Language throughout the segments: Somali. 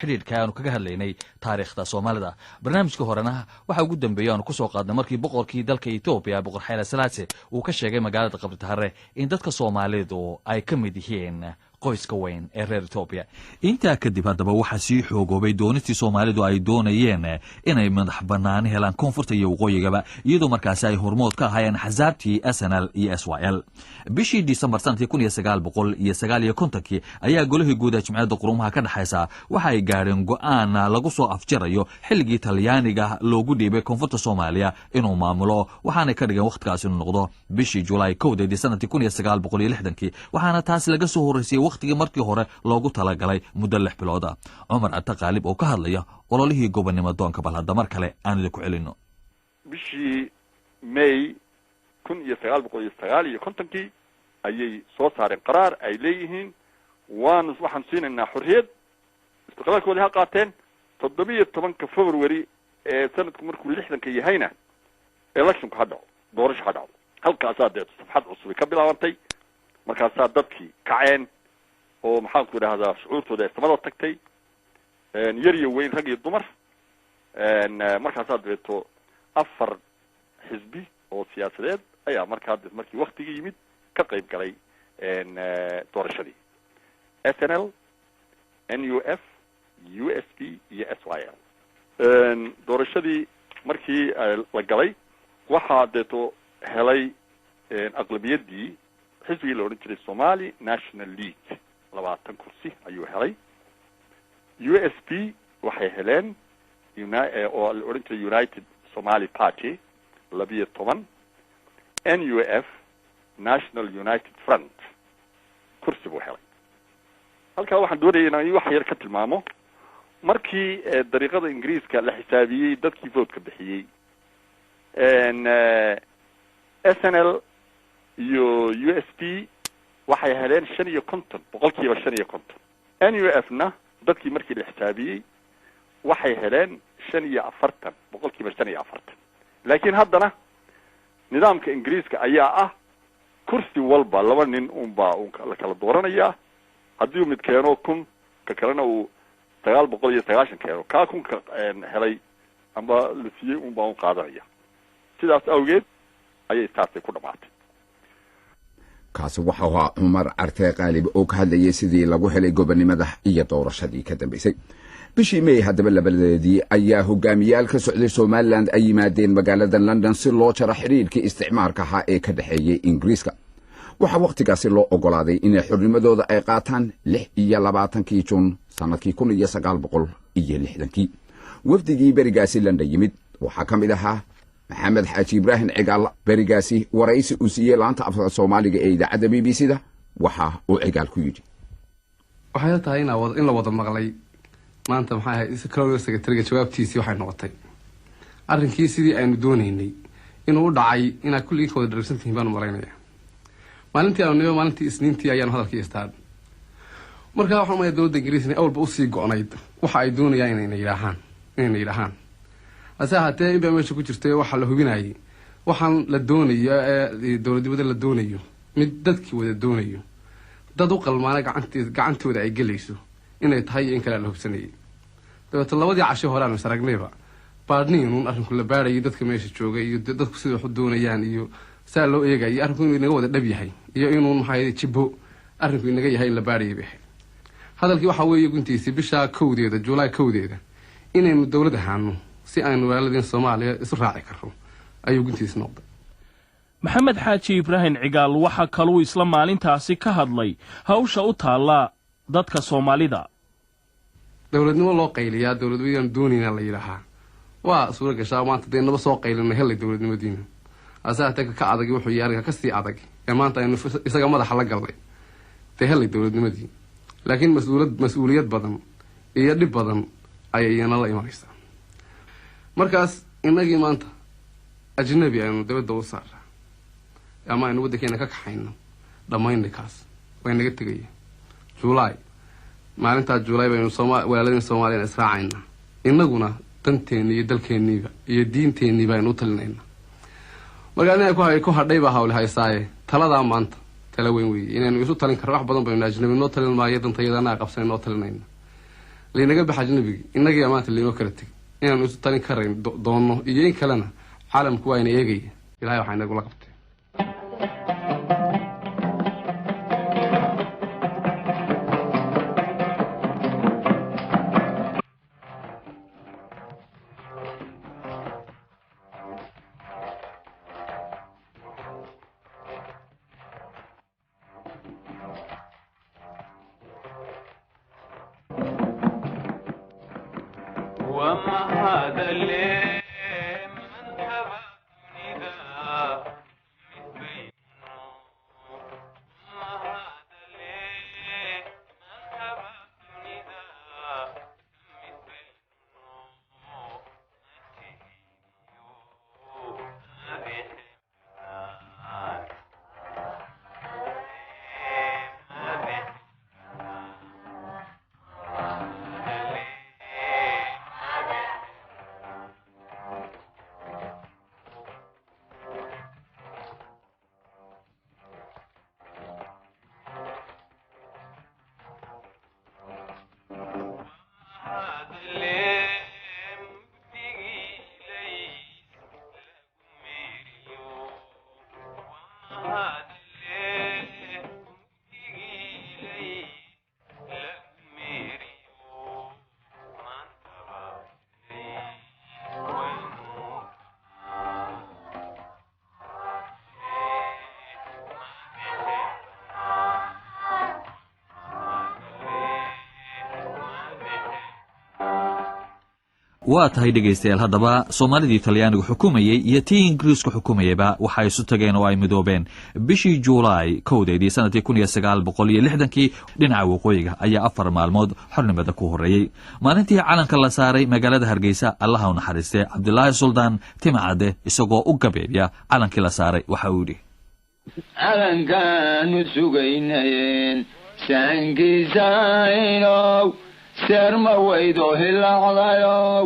xiriirka aanu kaga hadlaynay taariikhda Soomaalida barnaamijka horena waxa ugu dambeeyay aanu ku soo qaadnay markii boqorkii dalka Itoobiya boqor Haile Selassie uu ka sheegay magaalada Qabri in dadka Soomaalidu ay ka mid yihiin qoyska weyn ee reer Itoobiya inta kadib haddaba waxa sii xoogoobay doonistii Soomaalidu ay doonayeen inay madax bannaan helaan koonfurta iyo waqooyigaba iyadoo markaas ay hormood ka hayeen xasaabtii SNL iyo SYL bishii December sanadkii 1959 ayaa golihii guud ee Jimciyadda Quruumaha ka dhaxaysa waxa ay gaareen go'aan lagu soo afjarayo xilligii Talyaaniga loogu dhiibay koonfurta Soomaaliya inuu maamulo waxaana ka dhigan waqtigaas inuu noqdo bishii July 1 sanadkii 1960 waxaana taas laga soo horeysay waqtigii markii hore loogu talagalay muddo 6 bilood ah Umar Ata Qaalib oo ka hadlaya ololihii gobonimo doonka bal hadda mar kale aan idin ku celino bishii May 1959 ayay soo saareen qaraar ay leeyihiin waxaan siinaynaa xorriyad istiqlaalkooda ha qaateen 17 February ee sanadku markuu 60 yahayna election ka dhaco doorasho ka dhaco halkaas aad safxad cusub ka bilaabantay markaas dadkii kaceen oo maxaan ku yiraahdaa shucuurtooda samada tagtay yar iyo weyn rag iyo dumar markaas aad deeto afar xisbi oo siyaasadeed ayaa markii waqtigii yimid ka qayb galay doorashadii SNL NUF USP iyo SYL doorashadii markii la galay waxa deeto helay aqlabiyadii xisbigii la oran jiray Somali National League 20 kursi ayuu helay USP waxay heleen oo la oran jiray United Somali Party 12 NUF National United Front kursi buu helay halka waxaan doonayaa inaan wax yar ka tilmaamo markii dariiqada Ingiriiska la xisaabiyay dadkii vote ka bixiyay SNL iyo USP waxay heleen 55 boqolkiiba 55 NUF-na dadkii markii la xisaabiyay waxay heleen 45 boqolkiiba 45 laakiin haddana nidaamka Ingiriiska ayaa ah kursi walba laba nin la kala dooranaya haddii mid keeno kun ka kalena uu 990 keeno ka kun ka helay amba la siiyay qaadanaya sidaas awgeed ayay taasay ku dhamaatay kaasi waxa uu Umar Ata Qaalib oo ka hadlayay sidii lagu helay gobonimada iyo doorashadii ka dambeysay bishii May haddaba labadeedii ayaa hogaamiyaal ka socday Somaliland ay yimaadeen magaalada London si loo jaro xiriirkii isticmaalka ahaa ee ka dhaxeeyay Ingiriiska waxa waqtigaasi loo ogolaaday in xornimadooda ay qaataan 26 Juun sanadkii 1960 wafdigii barigaasi London yimid waxa kamid ahaa محمد حاجي إبراهيم عقال بريغاسي ورئيس أوسية لانتا أفضل الصومالي إذا عدا بي بي سي ده وحا وعقال كيجي waxay tahay in la wada maqlay maanta maxay iskaloosga tiriga jawaabtiisii waxay noqotay arrinkii sidii aynu doonaynay inuu dhacay ina kulli kooda darsantiin baan maraynaya maalintii isniintii ayaan hadalkii istaad marka waxaan ma dowladda Ingiriiska awalba u sii go'nayd waxa ay doonayaan inay yiraahaan asaxatee in meesha ku jirtay waxa la hubinayay waxaan la doonayo dowladda la doonayo mid dadkii wada doonayo dad u qalmaana gacantooda ay galayso inay tahay in kala la hubsanayay dabta labadii casho horaan saragnayba baadniin arrinku la baaray dadka meesha joogay iyo dadku sidoo wax doonayaan iyo saa loo eegay arrinku inaga wada dhab yahay iyo inuu maxay jibo arrinku inaga yahay la baarayay hadalkii waxa weeye guntiisi bisha 1 July 1 inaynu dawlad ahaano si aynu walaalin Soomaaliya isu raaci karno ayuu guntiisi noqday maxamed xaaji ibraahim cigaal waxa kaloo isla maalintaasi ka hadlay hawsha u taala dadka Soomaalida dawladnimo loo qayliyaa dawladweynaha doonina la yiraahdaa waa suura gashaa maanta deynaba soo qaylinay helay dawladnimadiina asaataka ka adag wuxuu yaariga ka sii adag ee maanta aynu isaga madaxa la galnay helay dawladnimadii laakiin mas'uuliyad badan iyo dhib badan ayayna la imanaysaa markaas inagii maanta ajnabi aynu dawladda u saaraa ama aynu waddankeena ka kaxayno dhamaynkaas way naga tagay July maalinta July baynu walaalin Soomaaliya israacayna inaguna tanteena iyo dalkeeniba iyo diinteeniba aynu talinayna markaana ku hadhay baa hawl haysaaye talada maanta tala weyn weey inaynu isu talin karo wax badan baynu ajnabi noo talin maayo dantayadana qabsan noo talinayna laynaga baxa ajnabigii innagii maanta laynoo kala tegay inaan isu talin karayn doonno iyo in kalena caalamku waa ina eegaya ilahay waxaa inagula qabtay waa tahay dhegaystayaal haddaba soomaalidii talyaanigu xukumayey iyo tii ingiriisku xukumayeyba waxay isu tageen oo ay midoobeen bishii juulaay kowdeedii sanadkii 1960kii dhinaca waqooyiga ayaa 4 maalmood xornimada ku horreeyey maalintii calanka la saaray magaalada hargeysa allaha u naxariistee cabdilaahi suldaan timacadde isagoo u gabeebya calankii la saaray waxa uu yidhi calankaanu sugaynayeen saankiisaynow seerma weydo hilaacdayow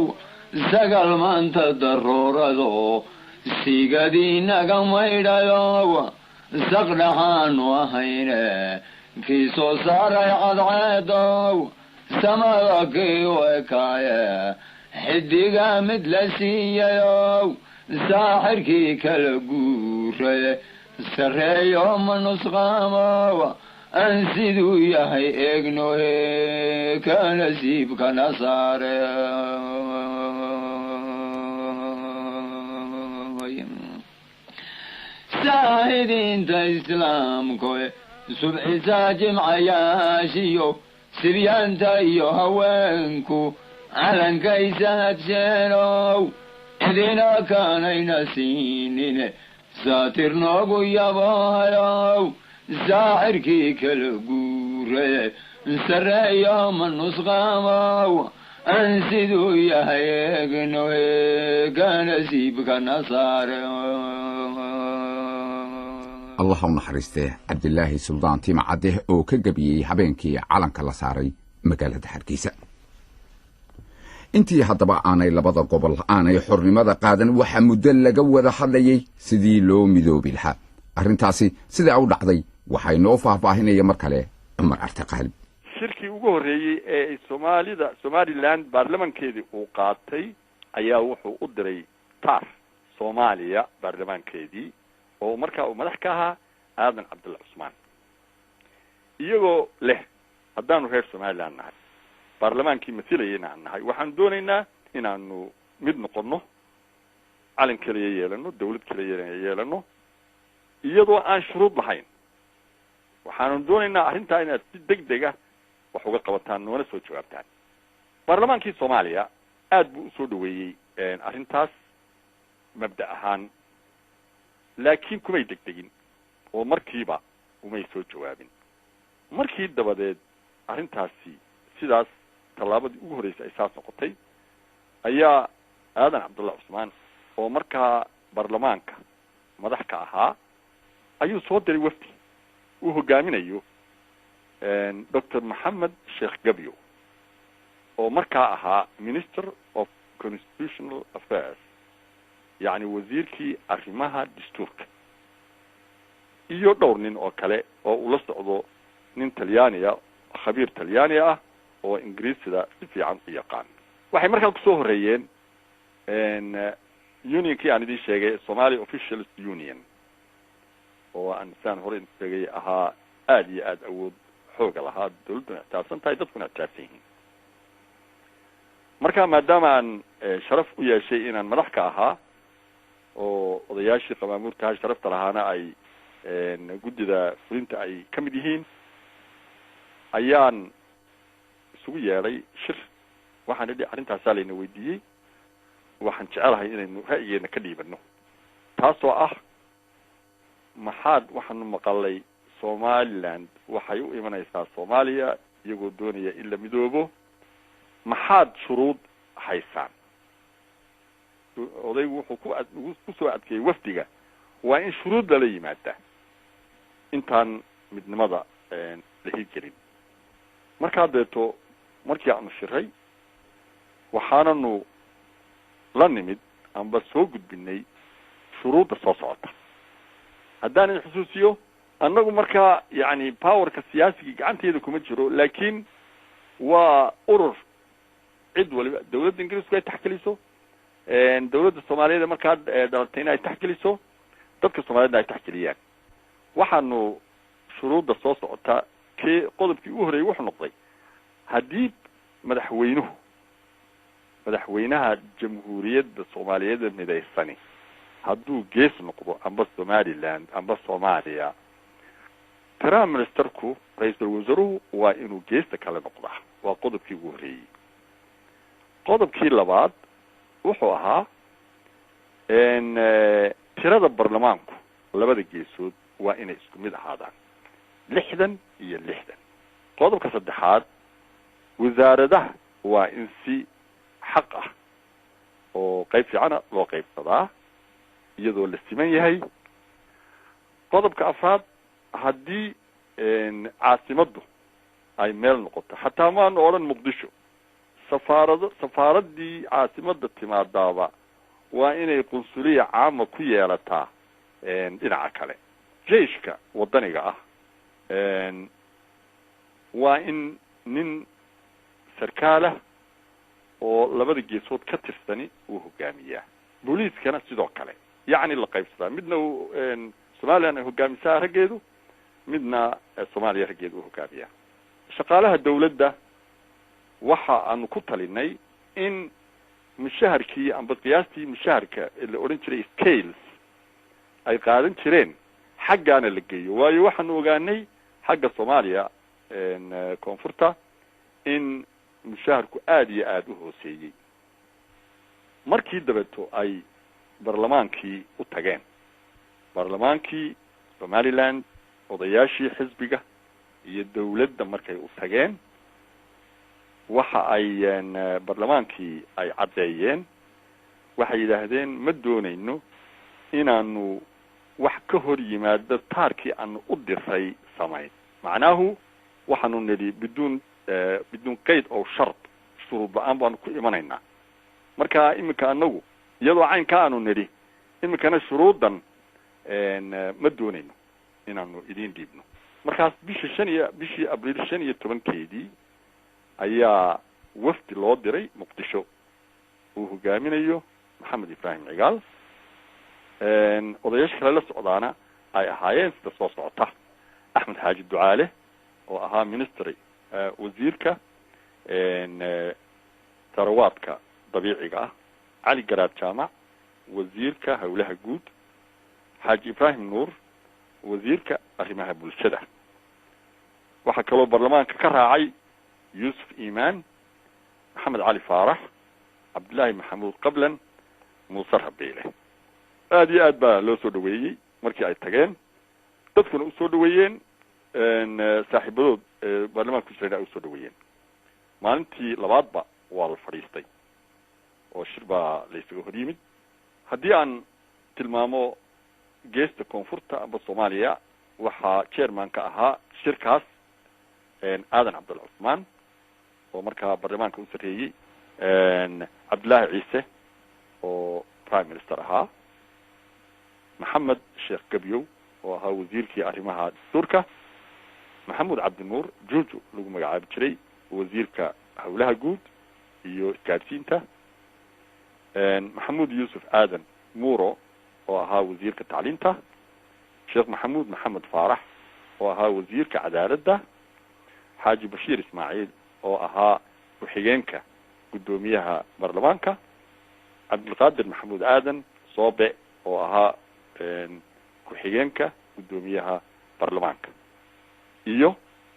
sagal maanta daruurado sigadiinaga maydhayow saqdhaxaanu ahayne kii soo saaray cadceedow samada kii u ekaaye xidiga mid la siiyayow saaxirkii kala guuraye sarreeyo ma nusqaamow aan siduu yahay eegnohe ka nasiibkana saare saahidiinta islaamkoe subxisaa jimcayaashiyo sibyaanta iyo haweenku calankaysa hadsheenow cidina kaanayna siinine saatir noogu yabohayow saaxirkii kala guuraye sarreeyo ma nusqaamow aan siduu yahay eegnohe ka nasiibkana saare allah u naxariistee cabdilaahi suldaan timacadde oo ka gebiyey habeenkii calanka la saaray magaalada hargeysa intii haddaba aanay labada gobol aanay xornimada qaadan waxaa muddo laga wada hadlayay sidii loo midoobi lahaa arrintaasi sidaa u dhacday waxay noo faahfaahinaya mar kale cumar artaqaalib shirkii ugu horreeyey ee somaliland baarlamankeedii uu qaatay ayaa wuxuu u diray taar soomaaliya baarlamaankeedii oo markaa uu madax ka ahaa aadan cabdulla cusmaan iyagoo leh haddaanu reer somaliland nahay baarlamaankii masilayayna aan nahay waxaan doonaynaa inaanu mid noqono calan keliya yeelano dawlad keliya yeelano iyadoo aan shuruud lahayn waxaanu doonaynaa arrintaa inaad si degdeg ah wax uga qabataan noona soo jawaabtaan baarlamaankii soomaaliya aad buu usoo dhaweeyey arrintaas mabda ahaan laakiin kumay degdegin oo markiiba umay soo jawaabin markii dabadeed arrintaasi sidaas tallaabadii ugu horreysay ay saas noqotay ayaa aadan cabdulla cusmaan oo markaa baarlamaanka madax ka ahaa ayuu soo diray wafdi uu hogaaminayo dr maxamed sheekh gabyo oo markaa ahaa minister of constitutional affairs yacni wasiirkii arrimaha dastuurka iyo dhowr nin oo kale oo ula socdo nin talyaaniya khabiir talyaani ah oo ingiriisida si fiican u yaqaan waxay markaa kusoo horeeyeen unionkii aan idin sheegay Somali Officials Union oo aan saan hore in sheegay ahaa aad iyo aad awood xoog lahaa dawladdu ixtiraafsan tahay dadkuna ixtiraafsan yihiin marka maadaama aan sharaf u yeeshay inaan madax ka ahaa oo odayaashii qamaamuurta sharafta lahaana ay guddida fulinta ay ka mid yihiin ayaan isugu yeedhay shir waxaan idhi arrintaasaa layna weydiiyey waxaan jecelahay inaynu ra'yigeena ka dhiibano taasoo ah waxaanu maqalay Somaliland waxay u imanaysaa Soomaaliya iyagoo doonaya in la midoobo maxaad shuruud haysaan odaygu wuxuu ku soo adkeeyay wafdiga waa in shuruud la yimaada intaan midnimada la hirgelin markaa deeto markii aanu shiray waxaananu la nimid amba soo gudbinay shuruudda soo socota haddaan xusuusiyo annagu markaa yani powerka siyaasiga gacanteeda kuma jiro laakiin waa urur cid waliba dawladda ingiriisku ay taxkiliso dawladda Soomaaliyeed markaa dhalatay inay taxkiliso dadka Soomaaliyeed ay taxkiliyaan waxaanu shuruudda soo socota qodobkii u horeeyay wuxuu noqday haddii madaxweynaha jamhuuriyadda Soomaaliyeed midaysani hadduu gees noqdo amba Somaliland amba Soomaaliya prime ministerku ra'iisul wasaaruhu waa inuu geesta kale noqdaa waa qodobkii ugu horeeyay qodobkii labaad wuxuu ahaa tirada baarlamaanku labada geesood waa inay isku mid ahaadaan 60 iyo 60 qodobka saddexaad wasaaradaha waa in si xaq ah oo qayb fiican loo qaybsadaa iyadoo la siman yahay qodobka afraad haddii caasimaddu ay meel noqoto xataa maanu odhan muqdisho safaaradii caasimadda timaadaaba waa inay qunsuliya caama ku yeelataa dhinaca kale jeyshka wadaniga ah waa in nin sarkaalah oo labada geesood ka tirsani uu hogaamiyaa booliiskana sidoo kale yacni la qaybsadaa midna Somaliland ay hogaamisaa raggeedu midna Soomaaliya raggeedu uu hogaamiyaa shaqaalaha dawladda waxa aanu ku talinay in mushaharkii amba qiyaastii mushaharka la oran jiray scales ay qaadan jireen xaggaana la geeyo waayo waxaanu ogaanay xagga Soomaaliya koonfurta in mushaharku aad iyo aad u hooseeyay markii dabato ay barlamaankii u tageen barlamaankii Somaliland odayaashii xisbiga iyo dawladda markay u tageen waxa ay barlamaankii ay cadeeyeen waxay yiraahdeen ma doonayno inaanu wax ka hor yimaado taarkii aanu u diray samayn macnaahu waxaanu nidhi bidun qayd oo shart shuruud la'aan baanu ku imanaynaa marka imika anagu iyadoo caynka aanu nidhi imikana shuruudan ma doonayno inaanu idin dhiibno markaas bishii abriil 15 ayaa wafdi loo diray muqdisho uu hogaaminayo maxamed ibraahim cigaal odayaasha kale la socdaana ay ahaayeen sida soo socota axmed xaaji ducaale oo ahaa ministry wasiirka tarawaadka dabiiciga ah cali garaad jaamac wasiirka howlaha guud xaaji ibraahim nuur wasiirka arrimaha bulshada waxaa kaloo baarlamaanka ka raacay يوسف إيمان محمد علي فارح عبد الله محمود قبلا موسى ربيله هذه أدبا لو سودويي مركي أي تجين تدخل سودويين إن صاحبه برلمان كشري أو سودويين ما أنتي لبعض والفريستي والشربة ليس قريمد هدي عن تلمامو جيست كونفورتا بالصومالية وحا تشيرمان كأها شركاس آدن عبد العثمان ومركها برلمانك أسريي عبد الله عيسى وبرايم مينستر أها محمد الشيخ قبيو وها وزير كي أرمها تركة محمود عبد النور جوجو لو مقعد شري wasiirka howlaha guud iyo isgaadhsiinta maxamuud yuusuf aadan muuro oo ahaa wasiirka tacliinta sheekh maxamuud maxamed faarax oo ahaa wasiirka cadaaladda xaaji bashiir ismaaciil oo ahaa ku-xigeenka guddoomiyaha baarlamaanka cabdilqaadir maxamuud aadan soobe oo ahaa ku-xigeenka guddoomiyaha baarlamaanka iyo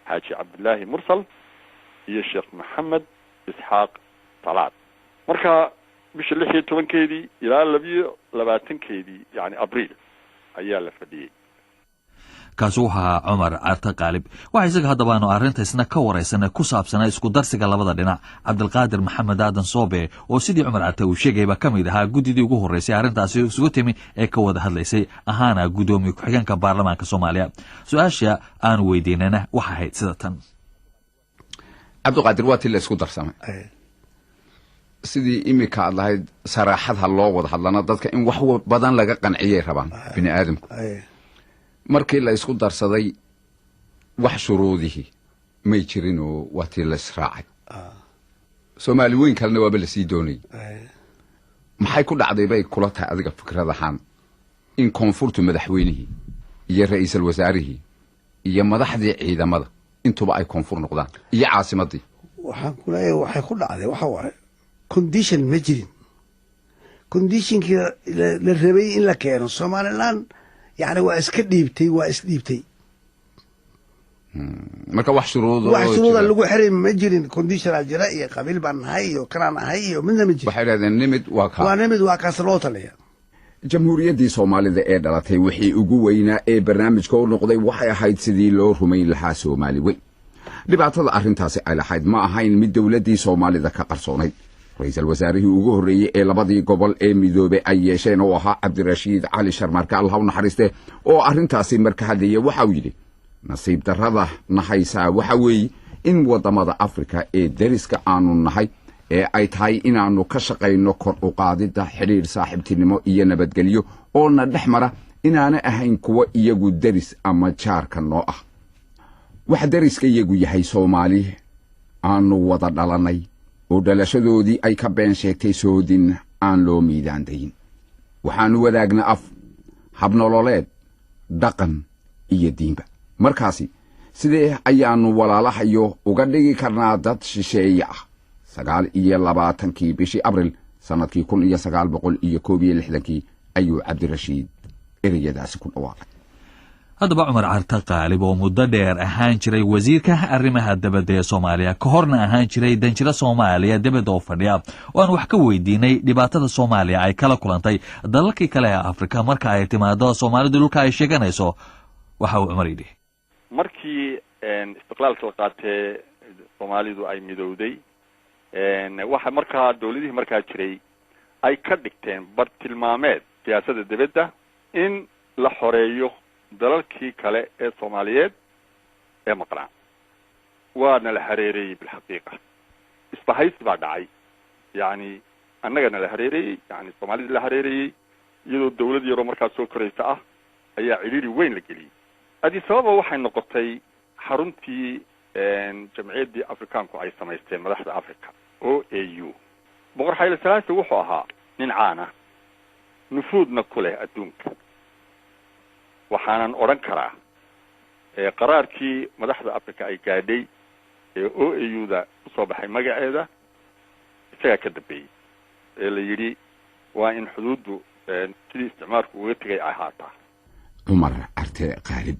xaaji cabdillaahi mursal iyo sheekh maxamed isxaaq talaad marka bisha 16 ilaa 22 yani abriil ayaa la fadhiyey kaasi waxaa cumar carte qaalib waxa isaga haddaba aanu arrintaysna ka waraysanay ku saabsanaa isku darsiga labada dhinac cabdilqaadir maxamed aadan soobe oo sidii cumar carte uu sheegayba ka mid ahaa guddidii ugu horreysay arrintaasi isugu timi ee ka wada hadlaysay ahaana guddoomiye ku-xigeenka baarlamaanka soomaaliya su-aasha aanu weydiinana waxay ahayd sida tan cabdiqaadir waa tii la isku darsamay sidii imika aad lahayd saraaxad ha loo wada hadlana dadka in wax badan laga qanciyay rabaan bini aadamku markii la isku darsaday wax shuruudihii may jirin oo waa tii la israacay soomaali weyn kalena waaba lasii doonayay maxay ku dhacday bay kula tahay adiga fikrad ahaan in koonfurtu madaxweynihii iyo ra-iisul wasaarihii iyo madaxdii ciidamada intuba ay koonfur noqdaan iyo caasimadii waxaan ku leeyahay waxay ku dhacday waxa waaye condition ma jirin conditionkii la rabay in la keeno somaliland يعني واسكديبتي واسديبتي marka wax shuruud lagu xiray ma jirin conditional jiraa'ي qabiil baan hayo kana hayo midna ma jirin waxay raadeen nimid waa ka loo talaya jamhuuriyaddii Soomaalida ee dhalatay wixii ugu weynaa ee barnaamijka u noqday waxay ahayd sidii loo rumayn lahaa Soomaali weyn dhibaatada arrintaasi ay lahayd ma ahayn mid dawladdii Soomaalida ka qarsoonay رئيس الوزراء ugu horeeyay ee labadii gobol ee midoobe ay yeesheen oo ahaa Cabdirashiid Cali Sharmarka Allah naxariiste oo arrintaasi marka hadiyay waxa uu yiri nasiib darrada nahaysa waxa weey in wadamada Afrika ee dariska aanu nahay ee ay tahay inaanu ka shaqeyno kor u qaadida xiriir saaxiibtinimo iyo nabadgelyo oo na dhexmara inaana ahayn kuwa iyagu daris ama jaarka noo ah wax dariska iyagu yahay Soomaali aanu wada dhalanay oo dhalashadoodii ay ka been sheegtay soodin aan loo miidaandayn waxaanu wadaagna af habnololeed dhaqan iyo diinba markaasi sidee ayaanu walaalahayo uga dhigi karnaa dad shisheeye ah 29 bishii abriil sanadkii 1961 ayuu Cabdirashiid ereyadaasi ku dhawaaqay haddaba cumar carte qaalib oo muddo dheer ahaan jiray wasiirka arrimaha dibadda ee Soomaaliya ka horna ahaan jiray danjira Soomaaliya dibadda oo fadhiya oo aan wax ka weydiinay dhibaatada Soomaaliya ay kala kulantay dalalkii kale ee Afrika marka ay timaado Soomaalida dhulka ay sheeganayso waxa uu cumar yidhi markii istiqlaalka la qaatay Soomaalidu ay midowday waxa markaa dawladihii markaa jiray ay ka dhigteen bartilmaameed siyaasadda dibadda in la xoreeyo dalalkii kale ee Soomaaliyeed ee maqnaa waana la hareerayay bilxaqiiqa isbahaysi baa dhacay yani annagana la hareerayay yani Soomaalida la hareerayay iyadoo dawlad yaro markaa soo koraysa ah ayaa ciriiri weyn la geliyay adi sababa waxay noqotay xaruntii jamciyaddii Afrikaanku ay samaysteen madaxda Afrika OAU boqor Hayle Salaase wuxuu ahaa nin caan ah nufuudna ku leh adduunka waxaanan oran karaa qaraarkii madaxda Afrika ay gaadhay ee OAU-da ku soo baxay magaceeda isaga ka dambeeyay ee la yiri waa in xuduudu sidii isticmaalku uga tagay ay ahaataa cumar carte qaalib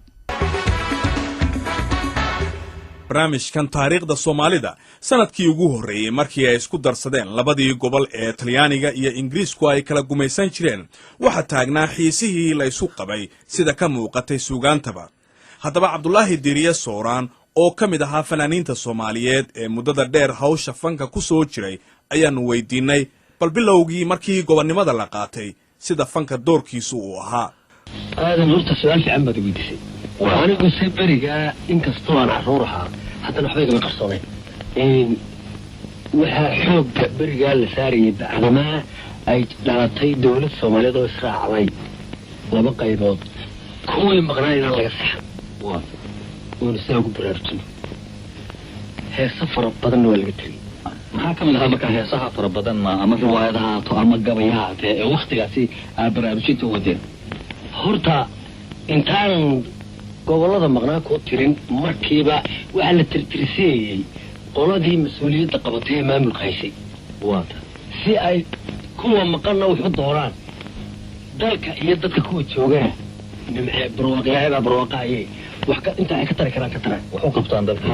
barnaamijkan taariikhda Soomaalida sanadkii ugu horeeyay markii ay isku darsadeen labadii gobol ee Talyaaniga iyo Ingiriisku ay kala gumaysan jireen waxa taagnaa xiisihii la isu qabay sida ka muuqatay suugaantaba haddaba Cabdulaahi Diiriye Sooraan oo ka mid ahaa fanaaniinta Soomaaliyeed ee muddada dheer hawsha fanka ku soo jiray ayaanu weydiinay bal bilowgii markii gobonnimada la qaatay sida fanka doorkiisu uu ahaa aadan horta su'aal fiican baad weydiisay وأنا سبرجع إن كستوان حرورها حتى نحبيك ما قصوني وها حب برجع لساري بعدما أي لعطي دولة الصومالية دو إسراع عمي لبقى يبوض كل مغنائنا الله يصح ونساوك برارتنا heesa fara badanna waa laga tegey maxaa ka mid ahaa markaa heesaha fara badan ma ama riwaayad haato ama gabay haatee ee waktigaasi aad baraarujinta wadeen horta intaan gobollada maqnaa koo tirin markiiba waxaa la tirtirsiiyey qoladii mas-uuliyadda qabatay ee maamulka haysay waata si ay kuwa maqanna wuxu doonaan dalka iyo dadka kuwa joogana nimcee barwaaqyahaybaa barwaaqahaye wax inta ay ka tari karaan ka taraan wax u qabtaan dalka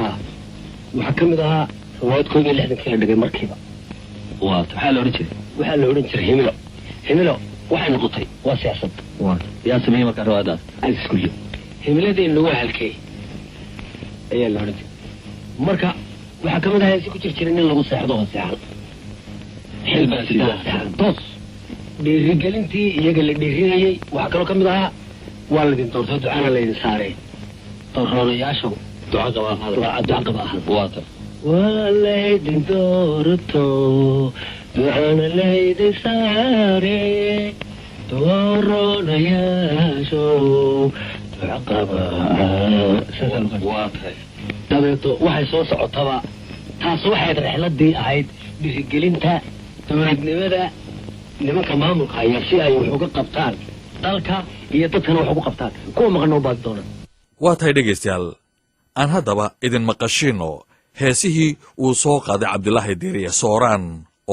waxaa ka mid ahaa riwaayad 11 la dhigay markiiba waata maxaa la odhan jiray waxaa la odhan jiray himilo waxay noqotay waa siyaasad waata yaa sameeyey markaa riwaayadaas iskuyo himiladii lagu halkay ayaa la odhan jiray marka waxaa ka mid ahaa si ku jira nin lagu seexdo oo seexan xilbaa sidaa toos dhiirigelintii iyaga la dhiirinayay waxaa kaloo ka mid ahaa waa laydin doortay ducana laydin saaray dooroonayaashu duca qaba ahad waata waa laydin doorto ducana laydin saare dooroonayaashu duca qaba waata dabeeto waxay soo socotaba taas waxay rixladii ahayd dhiirigelinta dowladnimada nimanka maamulka haya si ay wax uga qabtaan dalka iyo dadkana wax uga qabtaan kuwa maqanoo baadi doonaan waa tahay dhegaystayaal aan haddaba idin maqashiino heesihii uu soo qaaday cabdulaahi diiriye sooraan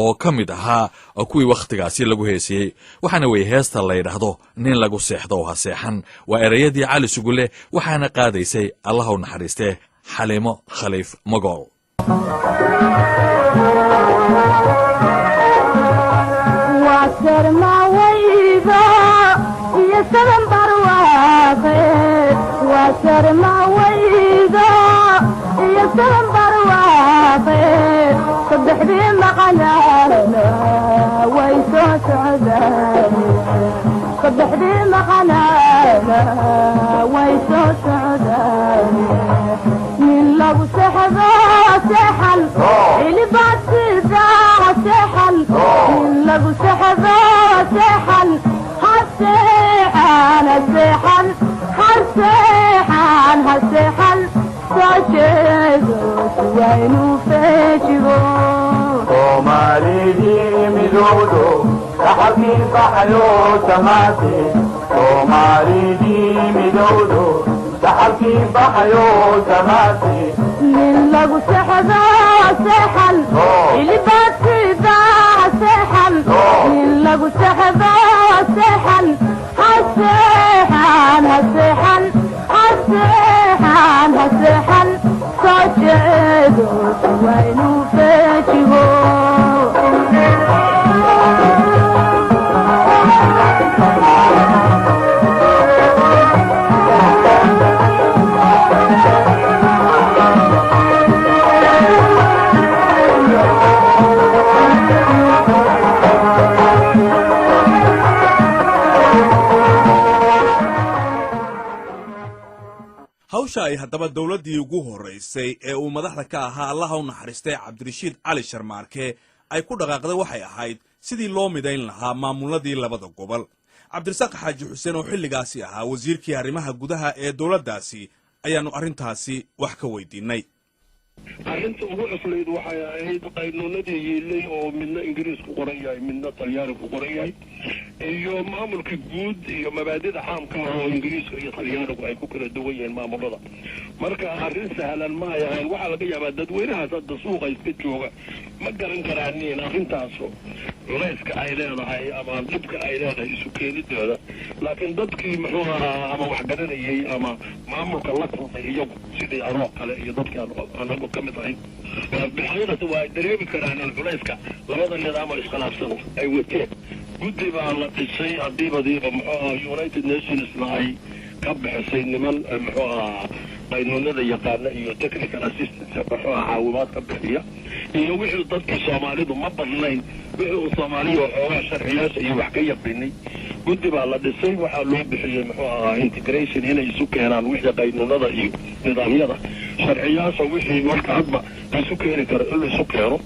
oo ka mid ahaa kuwii wakhtigaasi lagu heesiyey waxaana weeye heesta la yidhaahdo nin lagu seexdo oo ha seexan waa erayadii cali sugulle waxaana qaadaysay allah u naxariistee xaliimo khaliif magool صدحني مقنانا ويسو سعداني صدحني مقنانا ويسو سعداني من لو سحبا سحل اللي بعد سيدا سحل من لو سحبا سحل هالسيحان هالسيحان هالسيحان هالسيحان ساجدو سوينو فيجبو Somalidi midodo, sahabi bahlo samati. Somalidi midodo, sahabi bahlo samati. من لو سحبا سحل اللي بعد سيدا سحل من لو سحبا سحل هالسيحان هالسيحان هالسيحان هالسيحان ساجدو سوينو فيجبو hawsha ay haddaba dowladdii ugu horraysay ee uu madaxda ka ahaa allaha u naxariistay cabdirashiid cali sharmaarke ay ku dhaqaaqday waxay ahayd sidii loo midayn lahaa maamuladii labada gobol cabdirasaaq xaaji xuseen oo xilligaasi ahaa wasiirkii arrimaha gudaha ee dowladdaasi ayaannu arrintaasi wax ka weydiinnay arrinta ugu cuslayd waxay ahayd qaynuunadii yeelay oo midna ingiriis ku qoran yahay midna talyaani ku qoran yahay iyo maamulka guud iyo mabaadida caamka ah oo ingiriiska iyo talyaanigu ay ku kala duwan yihiin maamulada marka arrin sahlan ma ay ahayn waxaa laga yaabaa dadweynahaas hadda suuqa iska jooga ma garan karaaniin arrintaasu culayska ay leedahay ama dhibka ay leedahay isu keenidooda laakiin dadkii muxuu ahaa ama wax garanayay ama maamulka la kulmay iyagu sidii anoo kale iyo dadkii anagu ka mid ahayn bilxaqiiqata waa ay dareemi karaan in culayska labada nidaam oo iskhilaafsan ay wateen guddi baa la dhisay hadiibadiiba muxuu ahaa united nationsna ay ka bixisay niman muxuu ahaa qaynuunada yaqaana iyo technical assistance muxuu ahaa caawimaad ka bixiya iyo wixii dadkii soomaalidu ma badnayn wixii uu soomaaliya xoogaa sharciyaasha iyo wax ka yaqinay guddi baa la dhisay waxaa loo bixiyey muxuu ahaa integration inay isu keenaan wixii qaynuunada iyo nidaamyada sharciyaasha wixii marka hadba isu keeni karo in la isu keeno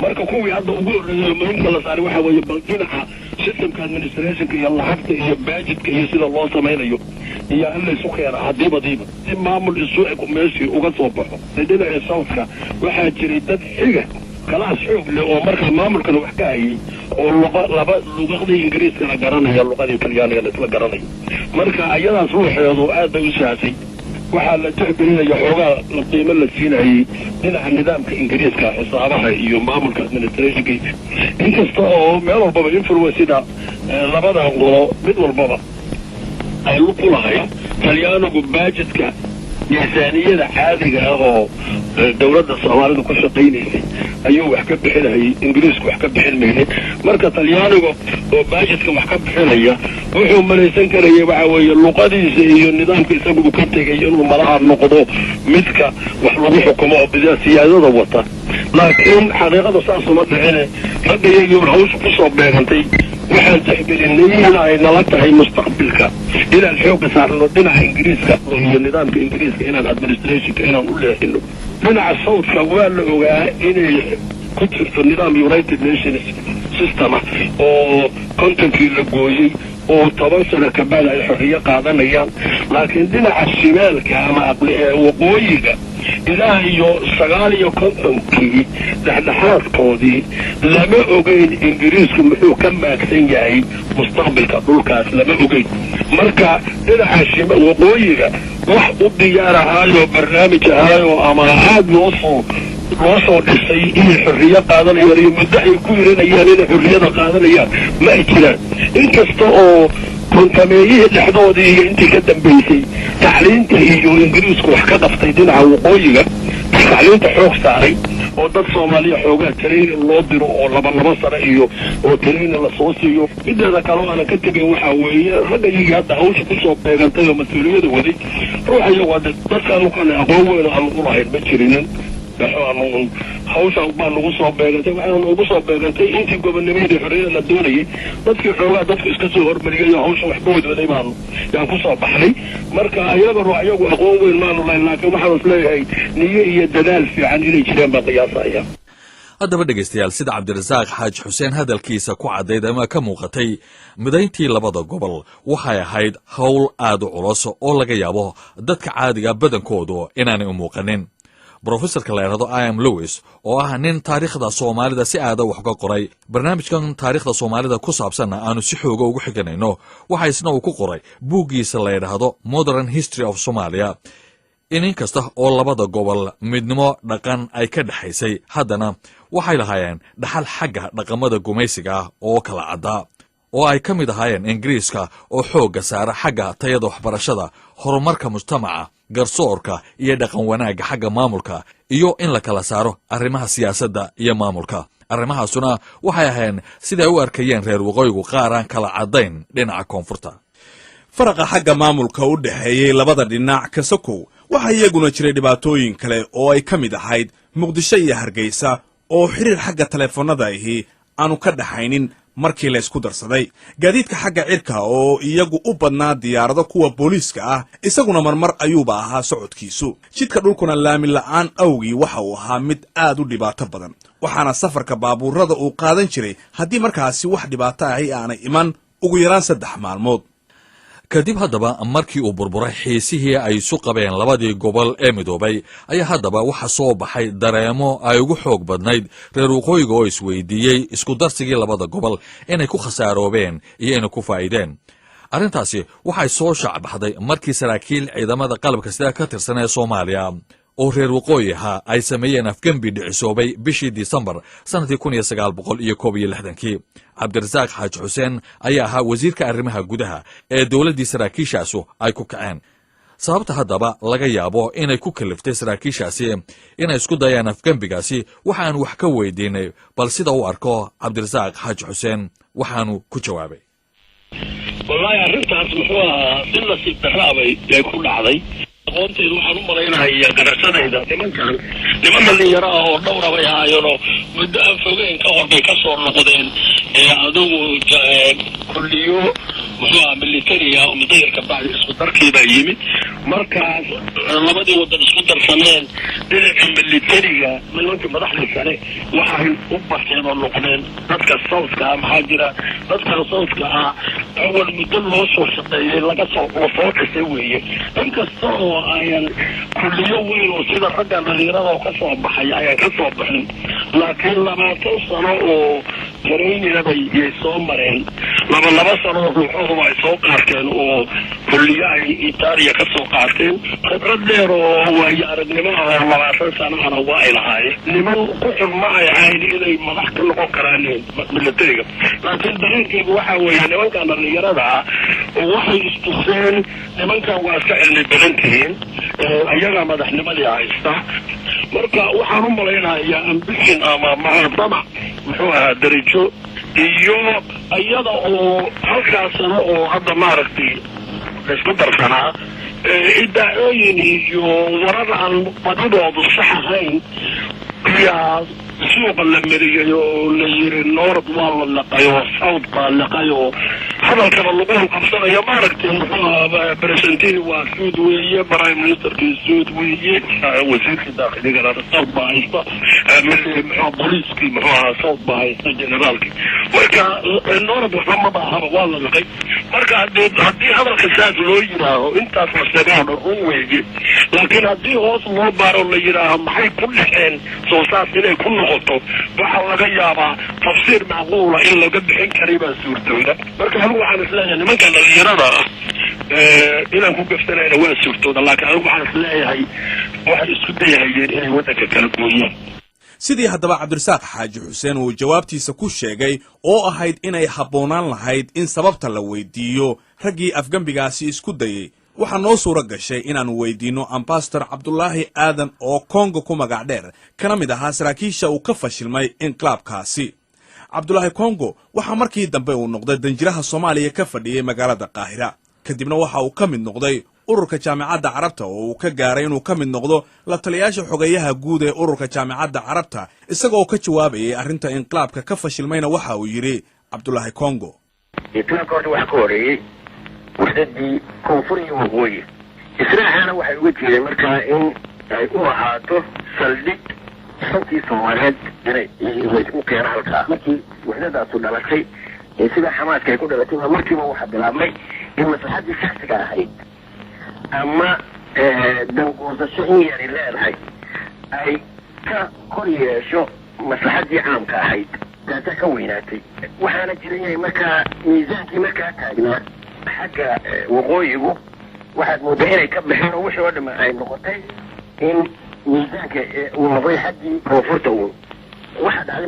marka kuwii hadda ugu horreeyay muhiimka la saaray waxa weeye bal dhinaca si systemka administrationka iyo lacagta iyo budgetka iyo sida loo samaynayo iyo in laysu keena hadiiba si maamul isu eg meeshii uga soo baxo dhinaca southka waxaa jiray dad xiga kalaas xoog leh oo markaa maamulkana wax ka hayay oo luqadii ingiriiskana garanaya luqadii talyaanigana isla garanayo marka ayadaas ruuxeedu aad bay u saasay waxaa la tixgelinaya xoogaa la qiimo la siinayay dhinaca nidaamka ingiriiska xisaabaha iyo maamulka administrationkiisa inkasta oo meel walbaba influenceda labada qolo mid walbaba ay lu ku lahay talyaanigu budgetka miisaaniyada caadiga ah oo dowladda soomaalidu ku shaqaynaysay ayuu wax ka bixinayay ingiriisku wax ka bixin maynin marka talyaaniga oo budgetka wax ka bixinaya wuxuu malaysan karaya waxa weeye luqadiisa iyo nidaamka isagu ka tegay inuu malaha noqdo midka wax lagu xukumo oo bidaa siyaadada wata laakiin xaqiiqada saas uma dhicine ragga iyagii hawsha ku soo beegantay waxaan tixgelinay in ay nala tahay mustaqbilka inaan xooga saarno dhinaca ingiriiska iyo nidaamka ingiriiska inaan administrationka inaan u leexino dhinaca southka waa la ogaa inay ku jirto nidaam united nations system oo kontonkii la gooyey oo 10 sano ka bacdi ay xorriyo qaadanayaan laakiin dhinaca shimaalka ama waqooyiga ilaa iyo 59kii dhexdhexaadkoodii lama ogeyn ingiriisku muxuu ka maagsan yahay mustaqbalka dhulkaas lama ogeyn marka dhinaca waqooyiga wax u diyaar ahaayo barnaamij ahaayo ama aad loo soo dhisay inay xorriyo qaadanayaan iyo muddo ay ku yiranayaan inay xorriyada qaadanayaan ma ay jiraan inkasta oo kontameeyihii dhexdoodii iyo intii ka dambaysay tacliinta iyo ingiriisku wax ka qaftay dhinaca waqooyiga tacliinta xoog saaray oo dad soomaaliya xoogaa training loo diro oo laba sano iyo oo training lasoo siiyo mideeda kale aanan ka tegin waxaa weeye ragga iyagii hadda hawsha kusoo beegantay oo mas-uuliyada waday ruuxa iyagu dadkaan ukan aqoon weyn aan ugu lahayn ma jirinin hawshaan baa nagu soo beegantay waxaana noogu soo beegantay intii gobonnimadii xorriyada la doonayay dadkii xoogaa dadku iska soo hormariyay oo hawsha wax ka wadwaday yaan ku soo baxnay marka ayaga ruux iyagu aqoon weyn maanu lahayn laakiin waxaan is leeyahay niyo iyo dadaal fiican inay jireen baa qiyaasaya haddaba dhegaystayaal sida cabdirasaaq xaaji xuseen hadalkiisa ku caddayd ama ka muuqatay midayntii labada gobol waxay ahayd howl aad u culus oo laga yaabo dadka caadiga badankoodu inaanay u muuqanin brofesorka la yidhahdo iam lewis oo ah nin taariikhda soomaalida si aada wax uga qoray barnaamijkan taariikhda soomaalida ku saabsanna aanu si xooga ugu xiganayno waxa isna uu ku qoray buuggiisa la yidhaahdo modern history of somalia in inkasta oo labada gobol midnimo dhaqan ay ka dhexaysay haddana waxay lahaayeen dhaxal xagga dhaqamada gumaysiga ah oo kala caddaa oo ay ka mid ahaayeen ingiriiska oo xoogga saara xagga tayada waxbarashada horumarka mujtamaca garsoorka iyo dhaqan wanaagga xagga maamulka iyo in la kala saaro arrimaha siyaasadda iyo maamulka arrimahaasuna waxay ahayn siday u arkayeen reer waqooyigu qaar aan kala caddayn dhinaca koonfurta faraqa xagga maamulka u dhexeeyey labada dhinac kasakow waxaa iyaguna jiray dhibaatooyin kale oo ay ka mid ahayd muqdisho iyo hargeysa oo xiriir xagga taleefanada ahi aanu ka dhaxaynin markii la isku darsaday gaadiidka xagga cirka oo iyagu u badnaa diyaarado kuwa booliiska ah isaguna marmar ayuuba ahaa socodkiisu jidka dhulkuna laami la'aan awgii waxa uu ahaa mid aad u dhibaato badan waxaana safarka baabuurada uu qaadan jiray haddii markaasi wax dhibaato ahi aanay iman ugu yaraan 3 maalmood kadib haddaba markii uu burburay xiisihii ay isu qabeen labadii gobol ee midoobay ayaa haddaba waxa soo baxay dareemo ay ugu xoog badnayd reer waqooyiga oo isweydiiyey isku darsigii labada gobol inay ku khasaaroobeen iyo inay ku faa'iideen arrintaasi waxay soo shaacbaxday markii saraakiil ciidamada qalabka sida ka tirsan ee soomaaliya oo reer waqooyi ahaa ay sameeyeen afgembi dhicisoobay bishii disembar sannadkii 1961 cabdirasaaq xaaji xuseen ayaa ahaa wasiirka arrimaha gudaha ee dowladdii saraakiishaasu ay ku kaceen sababta haddaba laga yaabo inay ku kaliftay saraakiishaasi inay isku dayaan afgembigaasi waxaanu wax ka weydiinay bal sida u arko cabdirasaaq xaaji xuseen waxaanu ku jawaabay wallaahi arrintaas muxuu ahaa si nasiib darraabay ay ku dhacday aqoonteedu waxaan u malaynahayaa garashadayda niman dhalinyaro ah oo dhowra bay ahaayeenoo muddo aan fogeyn ka hor bay ka soo noqdeen adugu kulliyo muxuu militariga oo mudayirka bacdi isku darkiibaa yimid markaas labadii wadan isku darsameen dhinaca militariga nimankii madaxda sare waxay u barteen oo noqdeen dadka sawdka ah maxaa jira dadka sawdka ah awal muddo loo soo shaqeeyey laga soo dhisay weeye inkasta oo ayan kulliyo weyn oo sida ragga dhalinyarada oo ka soo baxay ayaan ka soo baxin laakiin 20 sano oo jareynayay soo mareen laba sano ruuxoodu ay soo qaateen oo kulliyo ay Itaaliya ka soo qaateen khibrad dheer oo waayo aragnimo ah 20 sano ana waa ay lahaayeen niman ku xirma ay ahayn inay madax ka noqon karaan militariga laakiin dareenkaygu waxa weeye nimankan dhalinyarada ah waxay istuseen nimankan waa iska cilmi badan tihiin ayaga madaxnimadii haysta marka waxaan u malaynayaa ambition ama mahadama muxuu ahaa darajo iyo ayada oo halkaas sano oo hadda maaragtay isku darsanaa idaacooyin iyo warar aan badidoodu sax ahayn yaa suuqa la mariyay oo la yiri noord waa la laqayo south baa laqayo hadalkana lagu qabsanayo maaragtay muxuu presentin waa suud weeye prime ministerkii suud weeye wasiirka daaqiliga south baa haysta muxuu booliiskii muxuu south baa haysta generaalkii marka noord waxba ma aha waa la laqay marka haddii hadalka saas loo yiraaho intaas masagaan run weeye laakiin haddii hoos loo baaro la yiraaho maxay ku dhexeen soo saas inay ku noqoto waxaa laga yaabaa tafsiir macquula in laga bixin karay baa suurtooda marka anigu waxaan isleeyahay nimanka dhalinyarada inaan ku gafsanayna waa suurtooda laakiin anigu waxaan isleeyahay waxay isku dayahayeen inay waddanka kala gooyaan sidii haddaba cabdirasaaq xaaji xuseen uu jawaabtiisa ku sheegay oo ahayd inay habboonaan lahayd in sababta la weydiiyo raggii afgembigaasi isku dayey waxaa noo suura gashay inaannu weydiinno ambasador cabdulaahi aadan oo kongo ku magac dheer kana mid ahaa saraakiisha uu ka fashilmay inqilaabkaasi cabdulaahi kongo waxaa markii dambe uu noqday danjiraha soomaaliya ka fadhiyey magaalada qaahira kadibna waxa uu ka mid noqday ururka jaamacadda carabta oo uu ka gaaray inuu ka mid noqdo la taliyaasha xogeeyaha guud ee ururka jaamacadda carabta isagoo ka jawaabayay arrinta inqilaabka ka fashilmayna waxa uu yidhi cabdulaahi kongo وحدي كونفوري وقوي إسرائيل أنا واحد وجهي مركا إن يكون هاتو سلبي صوتي سوالات يعني ممكن هالكا مركي وحدة أصول على شيء سيدا حماس كيكون لكن مركي ما واحد بالعمي إما تحدي شخصك هاي أما دنقوز الشيء يعني لا الهي أي كوريا شو مصلحتي عام كهيد كتكويناتي وحنا جريني مركا ميزانتي مركا تاجنا حاجة وقويه واحد مدير يكبر حين وش ولا ما عين نقطتين إن ميزانك ومضي حدي وفرته واحد على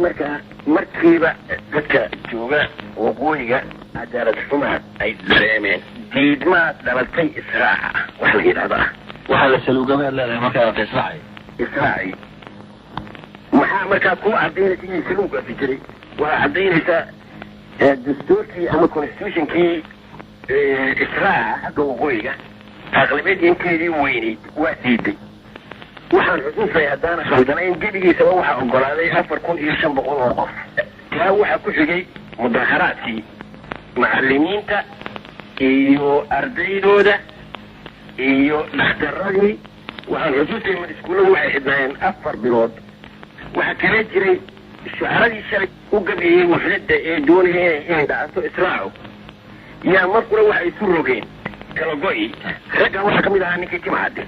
مركبة ذكى جوجا وقويه عدالة السماء أي دريمين جيد ما درلتي إسراع وحلقي هذا وحل سلوك ما لا مركبة إسراعي محا مركبة كو عدينة تيجي سلوك في جري وعدينة دستوركي أما كونستيوشن كي إسراع حق وقوية أغلبية يمكن ويني وأسيدي وحن حسوس في هدانا خلدانين جيبي سوا وحا أنقلالي أفر كون إيشان بقول وقف كلا وحا كشجي مداخراتي معلمين تا إيو أرديدو دا إيو نخترقني وحن حسوس من اسكوله وحا حدناين أفر بلود وحا كانت جري الشعراء الشرك وقبئي وحلد دونه إيه دعسو إسراعه يا مركورة waxay isu rogeen kala go'i ragga waxa kamid ah ninkii timaade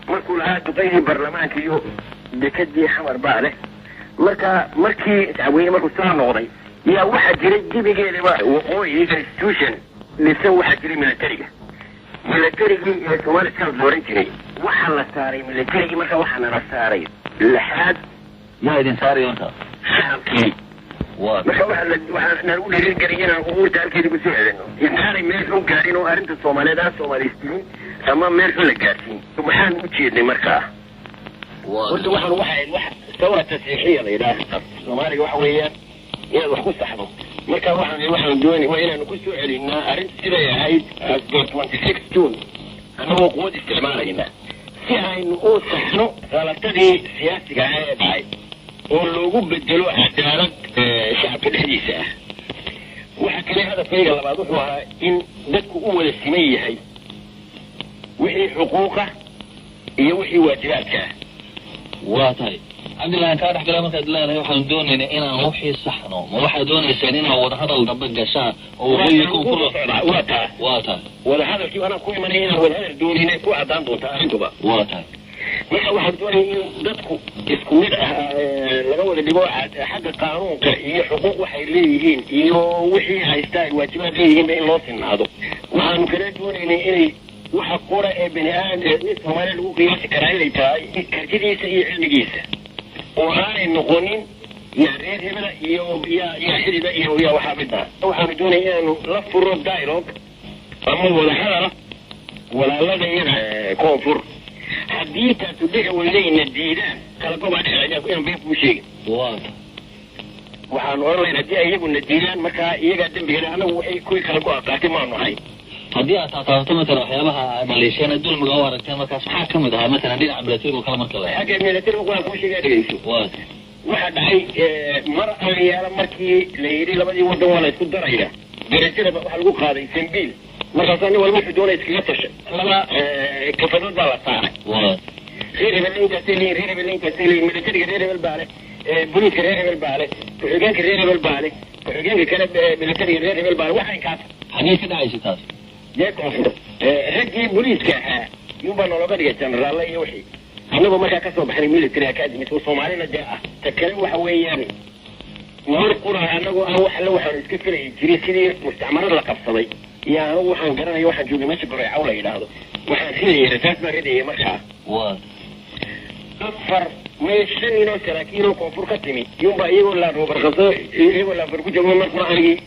markuu lahaa duqeydii baarlamaanka iyo dekadii xamar baale markii dacweyne markuu soo noqday yaa waxa jiray dibigeedaba waqooyi institution lisa waxa jiray militariga ee Soomaaliya ka dooran jiray waxa la saaray militariga marka waxa la saaray laxaad yaa idin saaray inta shacabkii marka waxaan u dhirin gariyana umurta halkeedii ku soo celinno intaanay meel xun gaarin oo arrinta Soomaaliyeed Soomaaliistiin ama meel xun la gaarsiin waxaan u jeednay markaa horta wax sawir tasiixiya la yiraahdo Soomaaliga waxa weeyaan inaad wax ku saxdo marka waxaan doonay waa inaan ku soo celinaa arrinta siday ahayd 26 June anagoo quwad isticmaalayna si aynu u saxno qalatadii siyaasiga ee dhacay oo loogu bedelo cadaalad shacabka dhexdiisa ah waxa kale hadafkayga labaad wuxuu ahaa in dadku u wada siman yahay wixii xuquuqa iyo wixii waajibaadka ah. waa tahay cabdillahi kaa dhex gala markaad leedahay waxaanu doonaynaa inaan wixii saxno ma waxaad doonayseen inaan wadahadal dambe gashaan oo waqooyi waa tahay wadahadalkii anaa ku imanaya inaan wadahadal doonina ku caddaan doonta arrintuba. waa tahay marka waxaan doonaya in dadku isku mid ah laga wada dhigo xagga qaanuunka iyo xuquuq waxay leeyihiin iyo wixii haystaa ay waajibaad leeyihiinba in loo sinaado. waxaanu kala doonaynay inay waxa qora ee bani aadam mid Soomaaliya lagu qiyaasi karaa inay tahay kartidiisa iyo cilmigiisa oo aanay noqonin yaa reer hebela iyo yaa xidida iyo yaa waxaa mid ah. waxaanu doonaya inaanu la furo dialogue ama wadahadala walaalada iyaga koonfur haddii taasu dhici weydayna diidaan kala gobaa dhexeeya inaan been kuu sheegin. waxaanu oran lahayn haddii ay iyaguna diidaan markaa iyagaa dembigeeda anagu waxay kuwii kala go-a qaatay maanu ahayn. haddii aad taataabato matala waxyaabaha dhaliisheen dulmiga u aragteen markaas maxaa ka mid ahaa matalan dhinaca milatariga oo kale marka la xagga milatariga waan kuu sheegaa dhegeyso. waxaa dhacay mar ayaala markii la yidhi labadii waddan waa la isku daraya darajada waxaa lagu qaaday sambiil markaasa nin walba wuxuu doonaya iskaga tashay laba kafadood baa la saaray. reer hebel inkaasay leeyihin reer hebel inkaasay leeyihin milatariga reer hebel baa leh boliiska reer hebel baa leh ku-xigeenka reer hebel baa leh ku-xigeenka kale milatariga reer hebel baa leh waxa inkaas xagee ka dhacaysa taas dee koonfur raggii boliiska ahaa yunbaa nologa dhigay jenaraalla iyo wixii annagoo markaa kasoo baxnay military academy oo soomaalina dee ah ta kale waxa weeyaan mar qura annagoo aan wax alle waxaanu iska filayi jiray sidii mustacmarad la qabsaday iyo anigu waxaan garanaya waxaan joogay meesha goreecaw la yidhaahdo waxaan ridayay rasaas baan ridayay markaa afar shan inoo saraakiinoo koonfur ka timi yunbaa iyagoo laaroobarqaso iyagoo laafar ku joogo markuna anigii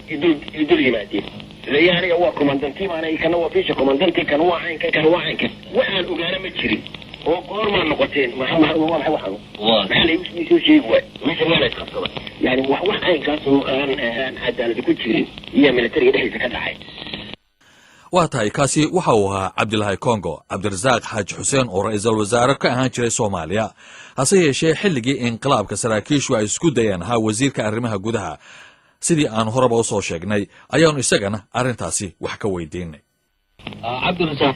idul yimaadeen leeya aniga waa commandantii maana kana waa fiisha commandantii kan waa caynkan kan waa caynkan waxaan ogaana ma jirin oo goormaa noqoteen waa maxay waxaan maxaa la soo sheegi waay meesha waa la isqabsaday yani wax caynkaas oo aan cadaalad ku jirin iyo militariga dhexdiisa ka dhacay. waa tahay kaasi waxa uu ahaa cabdilaahi kongo cabdirasaaq xaaji xuseen oo ra-iisul wasaare ka ahaan jiray soomaaliya hase yeeshee xilligii inqilaabka saraakiishu ay isku dayeen ahaa wasiirka arrimaha gudaha sidii aan horeba u soo sheegnay ayaanu isagana arrintaasi wax ka weydiinay. cabdirasaaq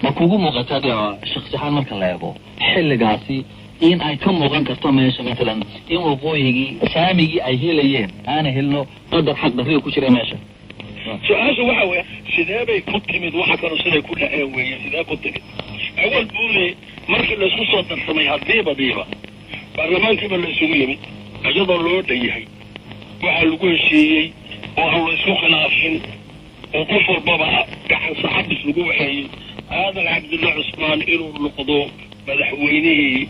ma kugu muuqataa shakhsi ahaan marka la eego xilligaasi in ay ka muuqan karto meesha matalan in waqooyigii saamigii ay helayeen aana helno qadar xaq darriga ku jira meesha. su-aasha waxa weeye sidee bay ku timid waxa kaloo siday ku dhaceen weeye sidee ku timid awal buule markii laisku soo darsamay hadiibadiiba baarlamaankiiba la isugu yimid iyadoo loo dhan yahay waxaa lagu heshiiyey oo aan la isku khilaafin oo qof walbaba gacan saxabis lagu waxeeyey aadan cabdulla cusmaan inuu noqdo madaxweynihii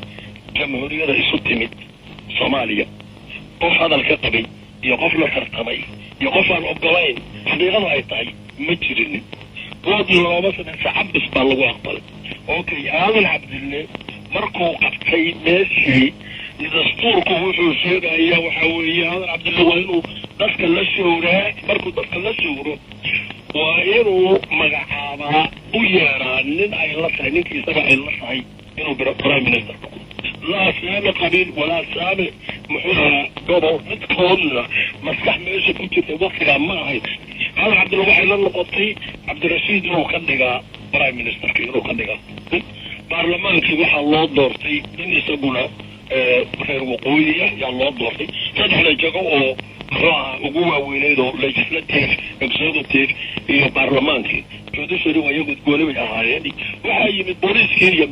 jamhuuriyada isu timid soomaaliya qof hadal ka qabay iyo qof la tartamay iyo qof aan ogolayn xaqiiqadu ay tahay ma jirin doodii looma sameyn saxabis baa lagu aqbalay okay aadan cabdille markuu qabtay meeshii dastuurku wuxuu sheegaya waxa weeye aadan cabdille waa inuu dadka la showraa markuu dadka la showro waa inuu magacaabaa u yeeraa nin ay la tahay ninkii isaga ay la tahay inuu prime minister noqdo laa saame qabiil walaa saame muxuu ahaa gobol midkoodna maskax meesha ku jirtay waktigaa ma ahayn aadan cabdille waxay la noqotay cabdirashiid inuu ka dhigaa prime ministerka inuu ka dhigaa baarlamaankii waxaa loo doortay in isaguna reer waqooyiya yaa loo doortay saddexda jago oo muxuu ahaa ugu waaweyneyd oo legislative executive iyo baarlamaankii judiciary waa iyagu gooni bay ahaayeen waxaa yimid booliiskii iyo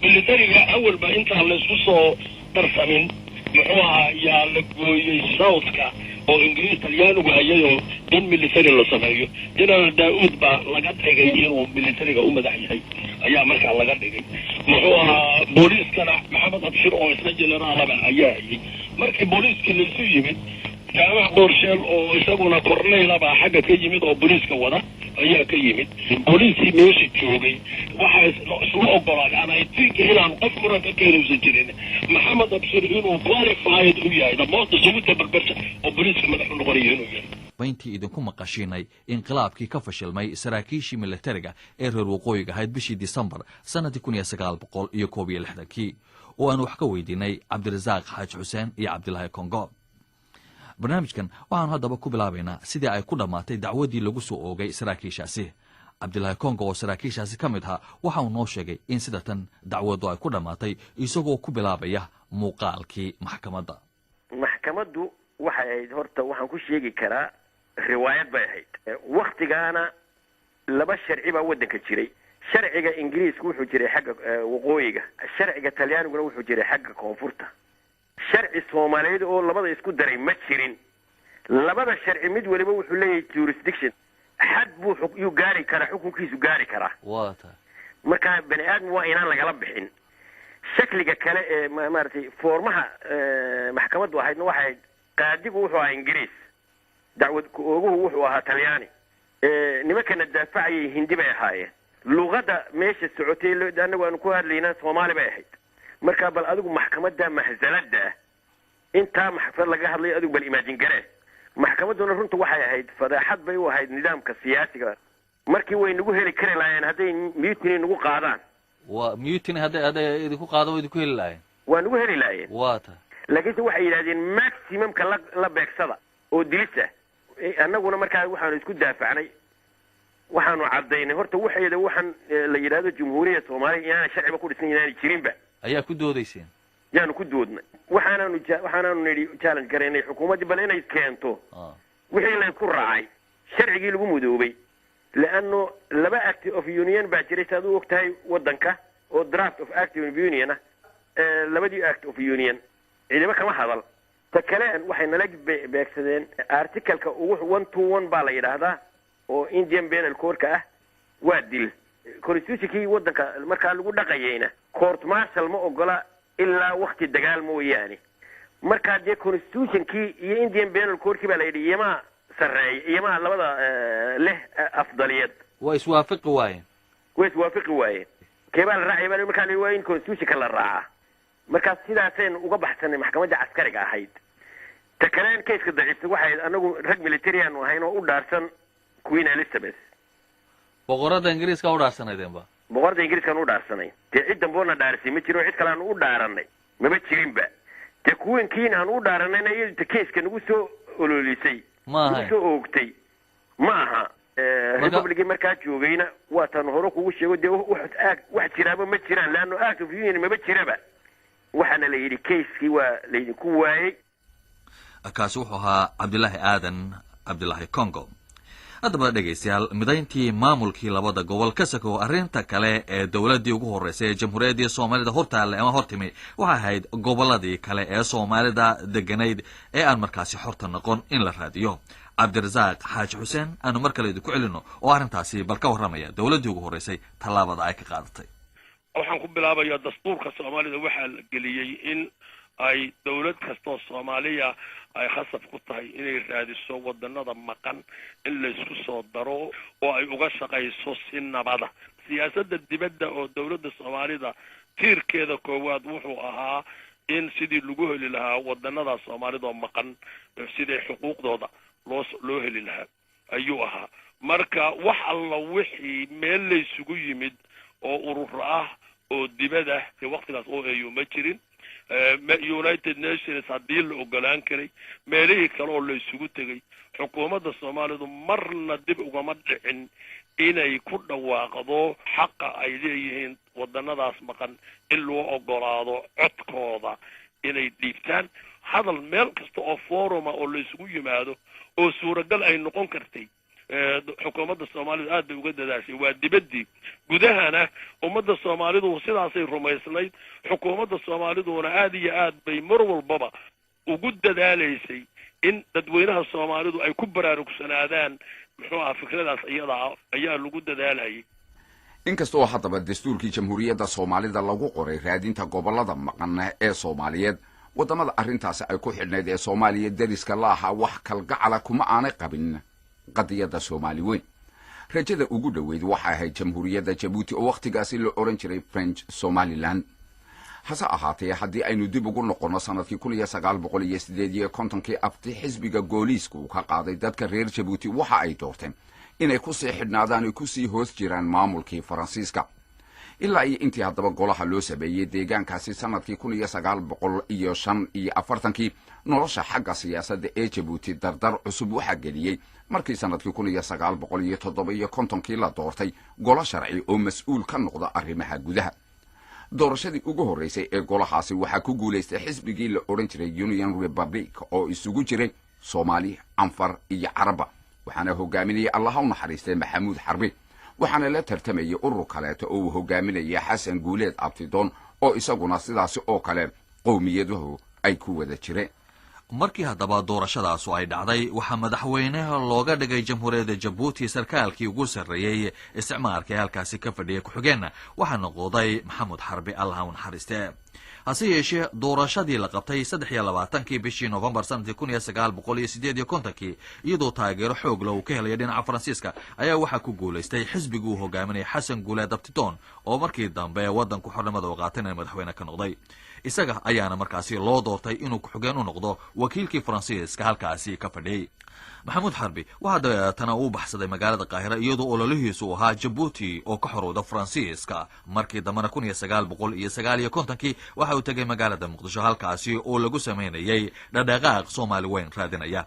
militariga awalba intaan laysku soo darsamin muxuu ahaa yaa la gooyey southka oo ingiriis talyaanigu hayayoo in military la sameeyo general daa'uud baa laga dhigay inuu militariga u madax yahay ayaa markaa laga dhigay muxuu ahaa booliiskana maxamed abshir oo isna generaalaba ayaa hayay markii booliiskii laisu yimid jaamac boorsheel oo isaguna korneylabaa xagga ka yimid oo booliiska wada ayaa ka yimid booliiskii meesha joogay waxaa isla ogolaaday ama itinka inaan qof muranka keenaysan jirin maxamed abshir inuu qualified u yahay dhammoota suguta barbarsa oo booliiska madaxu noqonayo inuu yahay bayntii idinku maqashiinay inqilaabkii ka fashilmay saraakiishii militariga ee reer waqooyiga ahayd bishii disembar sannadii 1961 oo aan wax ka weydiinay cabdirasaaq xaaji xuseen iyo cabdilaahi kongo. barnaamijkan waxaanu haddaba ku bilaabaynaa sidii ay ku dhammaatay dacwaddii lagu soo oogay saraakiishaasi cabdilaahi kongo oo saraakiishaasi ka mid ahaa waxa uu noo sheegay in sida tan dacwaddu ay ku dhammaatay isagoo ku bilaabaya muuqaalkii maxkamadda. maxkamaddu waxay ahayd horta waxaan ku sheegi karaa riwaayad bay ahayd. waktigaana laba sharci baa waddanka jiray. sharciga ingiriisku wuxuu jiray xagga waqooyiga, sharciga talyaaniguna wuxuu jiray xagga koonfurta. sharci soomaaliyeed oo labada isku daray ma jirin. labada sharci mid waliba wuxuu leeyahay jurisdiction, xad buu yuu gaari karaa, xukunkiisu gaari karaa. marka bani aadam waa inaan lagala bixin. shakliga kale ee maaragtay foormaha maxkamaddu ahaydna waxay ahayd qaadigu wuxuu ahaa ingiriis, dacwad ku-ooguhu wuxuu ahaa talyaani, nimankana daafacayay hindi bay ahaayeen. luqadda meesha socotay annagu aanu ku hadlaynaa soomaali bay ahayd. marka bal adigu maxkamadda mahsalada ah intaa maxkamad laga hadlayo adigu bal imaajin garee. maxkamadduna runta waxay ahayd fadaaxad bay u ahayd nidaamka siyaasiga. markii way nagu heli kari lahaayeen hadday mutiny nagu qaadaan. waa mutiny hadday idinku qaadaan way idinku heli lahaayeen. waa nagu heli lahaayeen. waata laakiinse waxay yidhahdeen maximumka la beegsada oo dilisa. annaguna markaa waxaanu isku daafacnay, waxaanu caddaynay horta waxayda waxaan la yidhaahdo jumhuuriyadda soomaaliya inaana sharciba ku dhisnay inaanay jirinba. ayaa ku doodayseen? yaanu ku doodnay. waxaanaanu nidhi challenge garaynay xukuumaddii bal inay keento wixii laysku raacay, sharcigii lagu mudoobay. leanno laba act of union baa jiray saad u og tahay waddanka oo draft of act of union ah. labadii act of union ciidamo kama hadal. ta kale waxay nala beegsadeen articaleka ugu 121 baa la yidhaahdaa oo Indian Penal Code ah. waa dil. constitutionkii waddanka markaa lagu dhaqayayna court martial ma ogola ilaa waqti dagaal mooyaane. markaa dee constitutionkii iyo Indian Penal Code baa la yidhi iyamaa sarreeya, iyamaa labada leh afdaliyad. waa iswaafaqi waayeen. keebaa la raacay baa markaa waa in constitutionka la raacaa. markaa sidaaseen uga baxsanay maxkamadda caskariga ahayd. ta kaleen kayska daciifta waxay anagu rag militarian ahayn oo u dhaarsan Queen Elizabeth. boqorada ingiriiska u dhaarsanaydeenba? boqorada ingiriiska u dhaarsanay. dee cid damboona dhaarisay ma jiro, cid kale aan u dhaaranay maba jirinba. dee kuwankiina aan u dhaaranayna iyada kayska nagu soo ololisay, nagu soo oogtay ma aha. republicii markaa joogayna waa tan hore kugu sheego dee wax jiraaba ma jiraan, laanno act of union maba jiraba. waxaana la yidhi kayskii waa laydinku waayey. kaasi wuxuu ahaa cabdilaahi aadan cabdilaahi kongo. haddaba dhegaystayaal, midayntii maamulkii labada gobol ka sakow arrinta kale ee dowladdii ugu horreysay ee jamhuuriyaddii soomaalida hortaale ama hortimi waxay ahayd gobolladii kale ee soomaalida deganayd ee aan markaasi xorta noqon in la raadiyo. cabdirasaaq xaaji xuseen aanu mar kale idinku celino oo arrintaasi bal ka warramaya dowladdii ugu horreysay tallaabada ay ka qaadatay. waxaan ku bilaabayaa dastuurka soomaalida waxaa la geliyey in ay dowlad kastoo soomaaliya ay khasab ku tahay inay raadiso waddanada maqan in laysku soo daro oo ay uga shaqayso si nabada. siyaasadda dibadda oo dowladda soomaalida tiirkeeda koowaad wuxuu ahaa in sidii lagu heli lahaa waddanada soomaalida oo maqan sidii xuquuqdooda loo heli lahaa ayuu ahaa. marka wax alla wixii meel laysugu yimid oo urur ah oo dibada waqtigaas oo eeyo ma jirin. United Nations haddii la ogolaan karay, meelihii kale oo la isugu tegay, xukuumadda soomaalidu marna dib ugama dhicin inay ku dhawaaqdo xaqa ay leeyihiin waddanadaas maqan in loo ogolaado codkooda inay dhiibtaan. hadal meel kasta oo foruma oo la isugu yimaado oo suuragal ay noqon kartay xukuumadda soomaalida aad bay uga dadaashay. waa dibaddii. gudahana ummadda soomaalidu sidaasay rumaysnayd. xukuumadda soomaaliduna aad iyo aad bay mar walbaba ugu dadaalaysay in dadweynaha soomaalidu ay ku baraarugsanaadaan muxuu ahaa fikradaas iyada ayaa lagu dadaalayay. inkastoo haddaba dastuurkii jamhuuriyadda soomaalida lagu qoray raadinta gobollada maqan ee soomaaliyeed, waddamada arrintaasi ay ku xidhnayd ee soomaaliya deriska la ahaa wax kalgacala kuma aanay qabin qadiyadda soomaali weyn. rajada ugu dhoweyd waxay ahayd jamhuuriyadda jabuuti oo wakhtigaasi la oran jiray French Somaliland. hase ahaatee haddii aynu dib ugu noqonno sanadkii 1958 afti xisbiga gooliisku uu ka qaaday dadka reer jabuuti waxa ay doorteen inay ku sii xidhnaadaan ay ku sii hoos jiraan maamulkii faransiiska. ilaa iyo intii haddaba golaha loo sameeyey deegaankaasi sanadkii 1945 nolosha xagga siyaasadda ee jabuuti dardar cusub waxaa geliyey markii sanadkii 1957 la doortay golo sharci oo mas-uul ka noqda arrimaha gudaha. doorashadii ugu horreysay ee golahaasi waxaa ku guulaystay xisbigii la odhan jiray Union Republic oo isugu jiray Soomaali, Anfar iyo Caraba, waxaana hogaaminayay allaha u naxariistay Maxamuud Xarbi, waxaana la tartamayay urur kaleeto oo uu hogaaminayay Xasan Guuleed Abtidoon oo isaguna sidaasi oo kale qowmiyaduhu ay ku wada jireen. markii haddaba doorashadaasu ay dhacday waxaa madaxweynaha looga dhigay jamhuuriyadda jabuuti sarkaalkii ugu sarreeyey isticmaalka ee halkaasi ka fadhiyay ku-xigeenna waxaa noqday maxamuud xarbi allaha u naxariiste. hase yeeshee doorashadii la qabtay 23 bishii Novembar sanadkii 1958 iyadoo taageero xoog leh uu ka helay dhinaca Faransiiska ayaa waxaa ku guulaystay xisbiga uu hogaaminayay Xasan Guuleed Abtidoon oo markii dambe waddanku xornimada u qaatay inuu madaxweyne ka noqday. isaga ayaana markaasi loo doortay inuu ku-xigeen u noqdo wakiilkii Faransiiska halkaasi ka fadhiyay. maxamuud xarbi waxaa dabeetana uu baxsaday magaalada qaahira iyadoo ololihiisu ahaa jabuuti oo ka xorowda Faransiiska. markii dambena 1959 waxa uu tegay magaalada muqdisho halkaasi oo lagu sameynayay dhaqdhaqaaq Soomaali weyn raadinaya.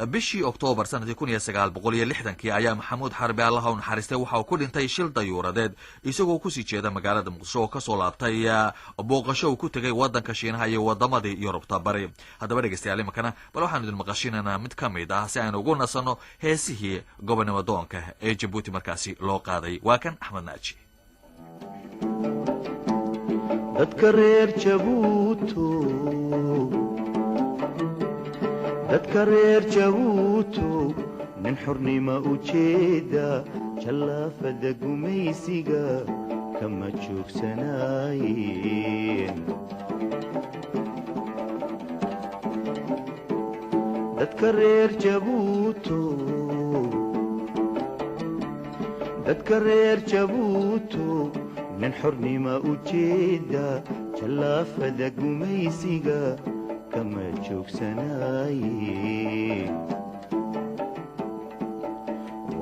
bishii Oktoobar sanadkii 1960 ayaa maxamuud xarbi allaha u naxariistay waxa uu ku dhintay shil dayuuradeed isagoo ku sii jeeda magaalada muqdisho oo ka soo laabtay booqasho uu ku tegay waddanka Shiinaha iyo wadamadii Yurubta bari. haddaba dhegeystayaal imakana bal waxaan idin maqashinaynaa mid ka mid ah si aan ugu nasano heesihii gobonimo doonka ee Jabuuti markaasi loo qaaday. waa kan Axmed Naaji. dadka reer jabuuto nin xornimo u jeeda jallaafada gumaysiga kama joogsanaayeen. dadka reer jabuuto nin xornimo u jeeda jallaafada gumaysiga kama joogsanaayeen.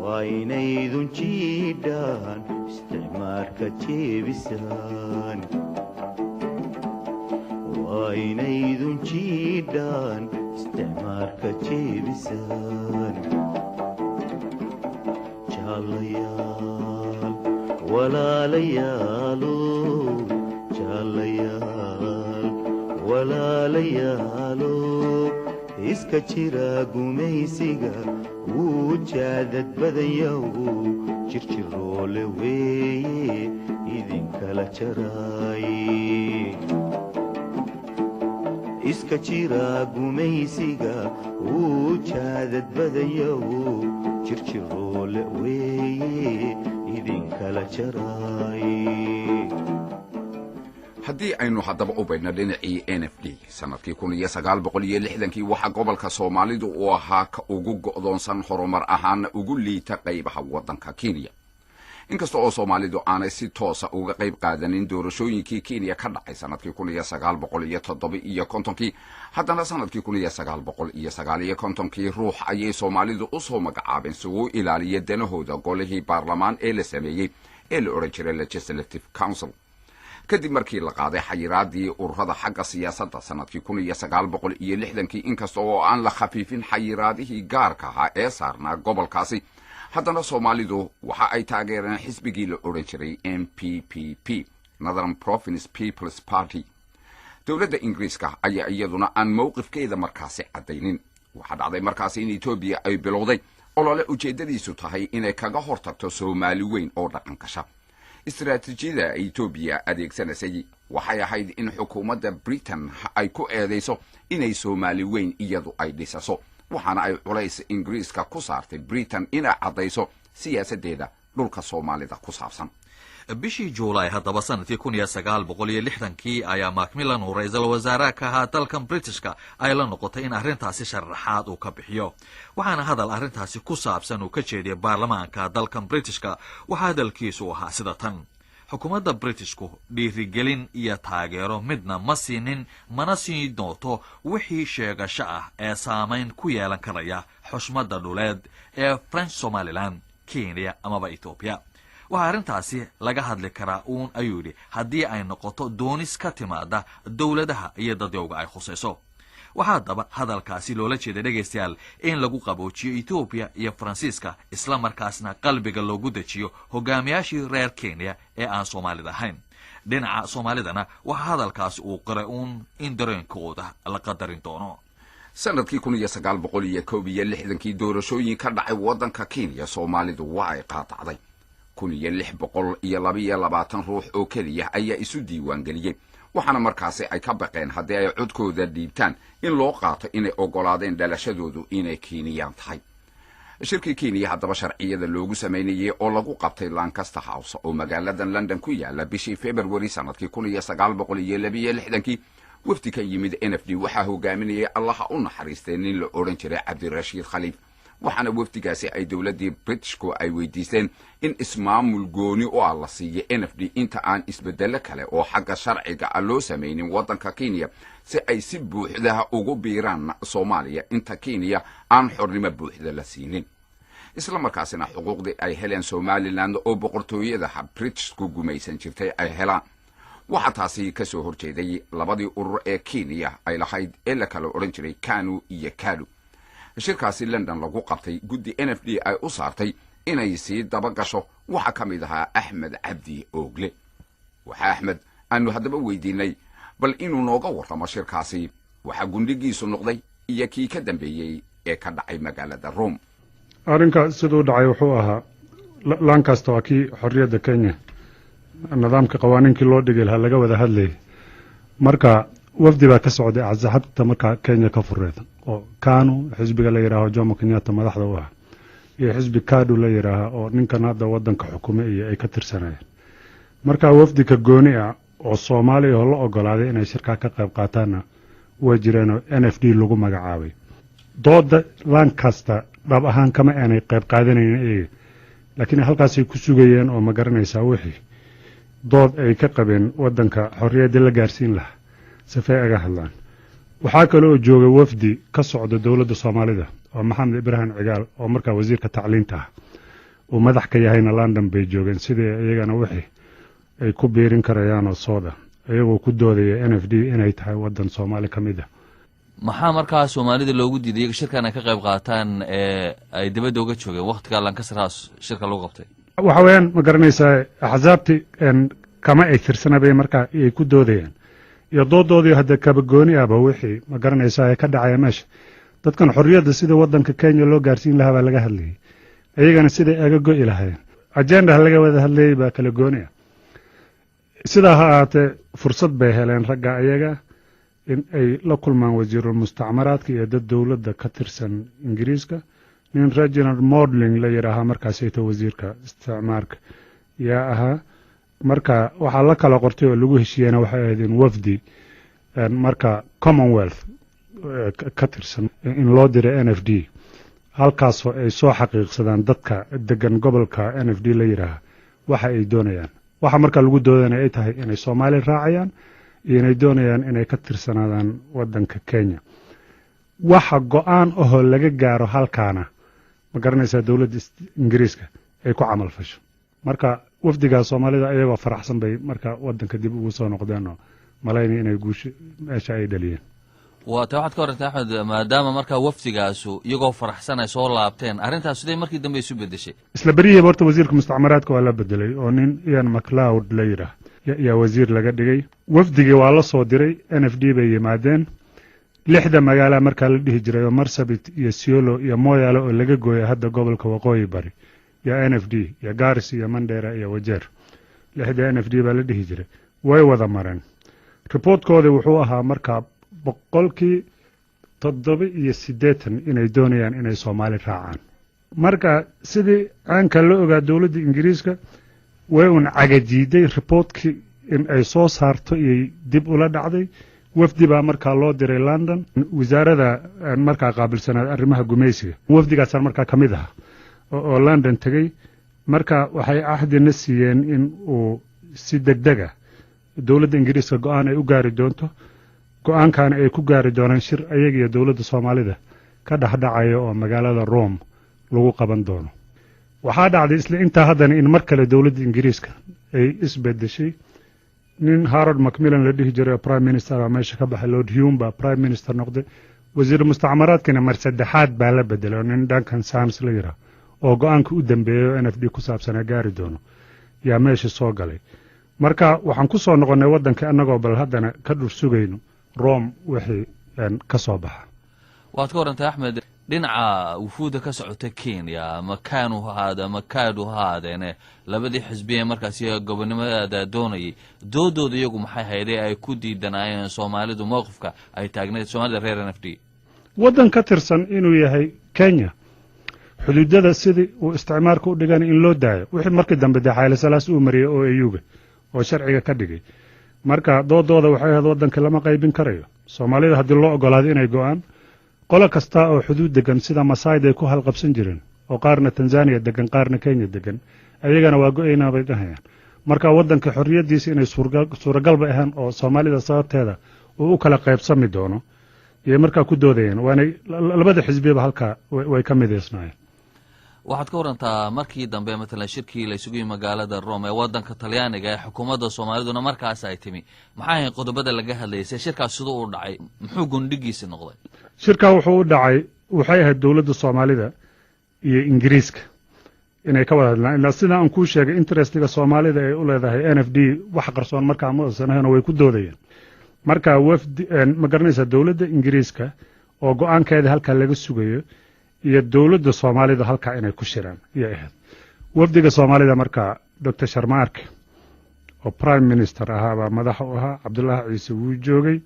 waa inaydun jiidhaan isticmaarka jeebisaan. waa inaydun jiidhaan isticmaarka jeebisaan. jaalayaal walaalayaalo jaalayaal walaalayaalo iska jira gumaysiga wuu jaadad badanyaw jirjiroole weeye idinkala jaraaye. iska jira gumaysiga wuu jaadad badanyaw jirjiroole weeye idinkala jaraaye. haddii aynu haddaba u baydhna dhinacii NFD sanadkii 1960 waxaa gobolka Soomaalidu uu ahaa ka ugu go'doonsan horumar ahaan ugu liita qaybaha waddanka Kenya. inkasta oo Soomaalidu aanay si toosa uga qayb qaadanin doorashooyinkii Kenya ka dhacay sanadkii 1957 haddana sanadkii 1959 ruux ayay Soomaalidu u soo magacaabeen si uu ilaaliyo danahooda golihii baarlamaan ee la sameeyey ee la oran jiray Legislative Council. kadib markii la qaaday xayiraadii ururada xagga siyaasadda sanadkii 1960 inkasta oo aan la khafiifin xayiraadihii gaarka ahaa ee saarnaa gobolkaasi haddana Soomaalidu waxa ay taageereen xisbigii la oran jiray NPPP Northern Province People's Party. dowladda Ingiriiska ayaa iyaduna aan mowqifkeeda markaasi cadaynin. waxaa dhacday markaasi in Ethiopia ay bilowday olole ujeedadiisu tahay inay kaga hortagto Soomaali weyn oo dhaqan gasha. istiraatiijiyada Ethiopia adeegsanaysay waxay ahayd in xukuumadda Britain ay ku eedeyso inay Soomaali weyn iyadu ay dhisaso, waxaana ay culays Ingiriiska ku saartay Britain inay cadayso siyaasadeeda dhulka Soomaalida ku saabsan. bishii Juulaay haddaba sanadkii 1960 ayaa Macmillan oo ra'iisul wasaare ka ahaa dalkan Britishka ay la noqotay in arrintaasi sharaxaad uu ka bixiyo. waxaana hadal arrintaasi ku saabsan uu ka jeediyay baarlamaanka dalkan Britishka. waxaa hadalkiisu ahaa sida tan: xukuumadda Britishku dhiirigelin iyo taageero midna ma siinin mana siin doonto wixii sheegasho ah ee saamayn ku yeelan karaya xushmadda dhuleed ee French Somaliland, Kenya amaba Ethiopia. waxaa arrintaasi laga hadli karaa uun ayuu yidhi haddii ay noqoto doonis ka timaada dowladaha iyo dadyowga ay khusayso. waxaa haddaba hadalkaasi loola jeeday dhegaystayaal in lagu qaboojiyo etoobiya iyo faransiiska isla markaasna qalbiga loogu dejiyo hogaamiyaashii reer kenya ee aan soomaalida ahayn. dhinaca soomaalidana waxaa hadalkaasi uu qiray uun in dareenkooda la qadarin doono. sanadkii 1961 doorashooyin ka dhacay waddanka Kenya Soomaalidu waa ay qaatacday 1622 ruux oo kaliya ayaa isu diiwaan galiyay waxaana markaasi ay ka baqeen haddii ay codkooda dhiibtaan in loo qaato inay ogolaadeen dhalashadoodu inay Kenyaan tahay. shirkii Kenya haddaba sharciyada loogu sameeyay oo lagu qabtay Lancaster House oo magaalada London ku yaala bishii February sanadkii 1962 wafdi ka yimid NFD waxaa hogaaminayay allaha u naxariistay nin la oran jiray Cabdirashiid Khaliif waxaana wafdigaasi ay dawladii Britishku ay weydiisteen in ismaamul gooni oo la siiyo NFD inta aan isbedel kale oo xagga sharciga loo sameeynin waddanka Kenya si ay si buuxda ugu biiraan Soomaaliya inta Kenya aan xornimo buuxda la siinin. isla markaasina xuquuqdii ay heleen Somaliland oo boqortooyada Britishku gumaysan jirtay ay helaan. waxaa taasi ka soo horjeeday labadii urur ee Kenya ay lahayd ee la kala oran jiray KANU iyo KALU. shirkaasi London lagu qabtay guddi NFD ay u saartay inay sii daba gasho waxa ka mid ahaa Axmed Cabdi Oogle. waxa Axmed aanu haddaba weydiinay bal inuu nooga warramo shirkaasi waxa gundhigiisu noqday iyo kii ka dambeeyay ee ka dhacay magaalada Rome. arrinka sidoo dhacay wuxuu ahaa Lancaster waa kii xorriyadda Kenya nidaamka qawaaniinkii loo dhigay laga wada hadlayay marka wafdi baa ka socday axsaabta marka Kenya ka fureed oo KANU xisbiga la yiraahdo Jomo Kenyatta madaxda u ah iyo xisbi KADU la yiraahdo oo ninkan hadda wadanka xukumo iyo ay ka tirsanayeen. marka wafdi ka gooni ah oo Soomaaliya oo la ogolaaday inay shirka ka qayb qaataan way jireen oo NFD lagu magacaabay. dooda Lancaster dhab ahaan kama aanay qayb qaadanayeen laakiin halkaas ay ku sugayeen oo ma garanaysaa wixii dood ay ka qabeen wadanka xorriyadda la gaarsiin lahaa safay aga hadlaan. waxaa kale oo joogay wafdi ka socda dawladda Soomaalida oo Maxamed Ibrahim Cigaal oo markaa wasiirka tacliinta ah oo madax ka yahayna London bay joogeen sidii iyagana wixii ay ku biirin karayaan oo sooda iyagoo ku doodaya NFD inay tahay wadan Soomaali ka mid ah. maxaa markaa Soomaalida loogu diiday shirkan ay ka qayb qaataan ay dibadda uga joogeen waqtiga Lancaster House shirka lagu qabtay? waxa weeyaan ma garanaysaa axsaabti kama ay tirsanabay markaa ay ku doodayaan iyo doodoodii hadda kaba gooni ahba wixii ma garanaysaa ka dhacaya meesha dadkan xorriyadda sida wadanka Kenya loo gaarsiin lahaa baa laga hadlayay ayagana sida ay aga go'i lahaayeen agenda laga wada hadlayay baa kala gooni ah. sida ha ahaatee fursad bay heleen ragga ayaga in ay la kulmaan wasiirul mustacmaraadka iyo dad dawladda ka tirsan Ingiriiska nin Reginald Modeling la yiraahdo markaas ay wasiirka isticmaalka yaa ahaa marka waxa la kala qortay oo lagu heshiiyay waxay ahayd in wafdi marka Commonwealth ka tirsan in loo diray NFD halkaas oo ay soo xaqiiqsadaan dadka degan gobolka NFD la yiraahdo waxa ay doonayaan waxa marka lagu doodanay ay tahay inay Soomaali raacayaan iyo inay doonayaan inay ka tirsanaadaan wadanka Kenya. waxa go'aan oo laga gaaro halkaana ma garanaysaa dawladda Ingiriiska ay ku camal fasho marka wafdiga Soomaalida ayagoo faraxsan bay marka wadanka dib ugu soo noqdeen oo malaynay inay guusho meesha ay dhaliyeen. waxaad ka warantay Axmed maadaama marka wafdigaasu iyagoo faraxsan ay soo laabteen arrintaas sidee markii dambe isu bedeshay? isla bariye horta wasiirka mustacmaraadka waa la bedelay oo nin Ian MacLeod la yiraahdo yaa wasiir laga dhigay. wafdigii waa la soo diray NFD bay yimaadeen 6 magaalo marka la dhihi jiray oo Marsabit iyo Isiolo iyo Moyale oo laga gooyay hadda gobolka Waqooyi Bari ya NFD ya Garissa iyo Mandera iyo Wajeer 6 NFD baa la dhihi jiray way wada mareen. reportkooda wuxuu ahaa marka 87% inay doonayaan inay Soomaali raacaan. marka sidii aan kala ogaa dawladda Ingiriiska way un cagajiiday reportkii in ay soo saarto iyo dib ula dhacday. wafdi baa marka loo diray London wasaaradda marka qaabilsanayd arrimaha gumaysiga wafdigaas marka kamid ah oo London tagay marka waxay ahdiina siiyeen in uu si degdeg ah dawladda Ingiriiska go'aan ay u gaari doonto go'aankan ay ku gaari doonaan shir ayaga iyo dawladda Soomaalida ka dhaxdhacayo oo magaalada Rome lagu qaban doono. waxaa dhacday isla intaa haddana in mar kale dowladda ingiriiska ay isbedeshay nin Harold Macmillan la dhihi jiray prime minister meesha ka baxay Lord Hume baa prime minister noqday wasiir mustacmaraadkana mar saddexaad baa la bedelay nin Duncan Sams la yiraahdo oo go'aanka u dambeeyay NFD ku saabsan gaari doono yaa meesha soo galay marka waxaan ku soo noqonay wadanka anagoo bal haddana ka dhur sugayno Rome wixii ka soo baxa waad ka warantay Axmed dhinaca wufuuda ka socota Kenya makaanu haadeen labadii xisbiye markaas gobonimada doonayay doodooda iyagu maxay hayday ay ku diidanayeen Soomaalidu mowqifka ay taagneed Soomaalida reer NFD wadan ka tirsan inuu yahay Kenya xuduudada sidii uu isticmaalka u dhigan in loo daayo wixii markii dambe Haile Selassie uu mariyay oo ayuga oo sharciga ka dhigay marka doodooda waxay ahayd wadanka lama qaybin karayo Soomaalida hadii loo ogolaado inay go'aan qola kasta oo xuduud degan sida Maasai ay ku halqabsan jireen oo qaarna Tanzania degan qaarna Kenya degan ayagana waa go'ayna bay dhahayaan marka wadanka xorriyadiisa inay suuragal ba ahaan oo Soomaalida sababteeda uu kala qaybsami doono iyo marka ku doodayeen waana labada xisbiba halka way ka mideysnaayeen waxaad ka warantaa markii dambe mesela shirkii la isugu yimid magaalada Rome ee wadanka Talyaaniga ee xukuumadda Soomaaliduna markaas ay timi maxay qodobada laga hadlaysay shirkaas sidoo u dhacay muxuu gundhigiisa noqday shirka wuxuu u dhacay waxay ahayd dawladda Soomaalida iyo Ingiriiska inay ka wada hadlaan ilaa sida aan ku sheegay interestiga Soomaalida ee u leedahay NFD wax qarsoon marka ma sanahayna way ku doodayeen marka wafdi ma garanaysa dawladda Ingiriiska oo go'aankeeda halka laga sugayo iyo dawladda Soomaalida halka inay ku shiraan iyo ahayd wafdiga Soomaalida marka Dr. Sharmaark oo prime minister ahaa madax u ahaa Cabdullah Ciise wuu joogay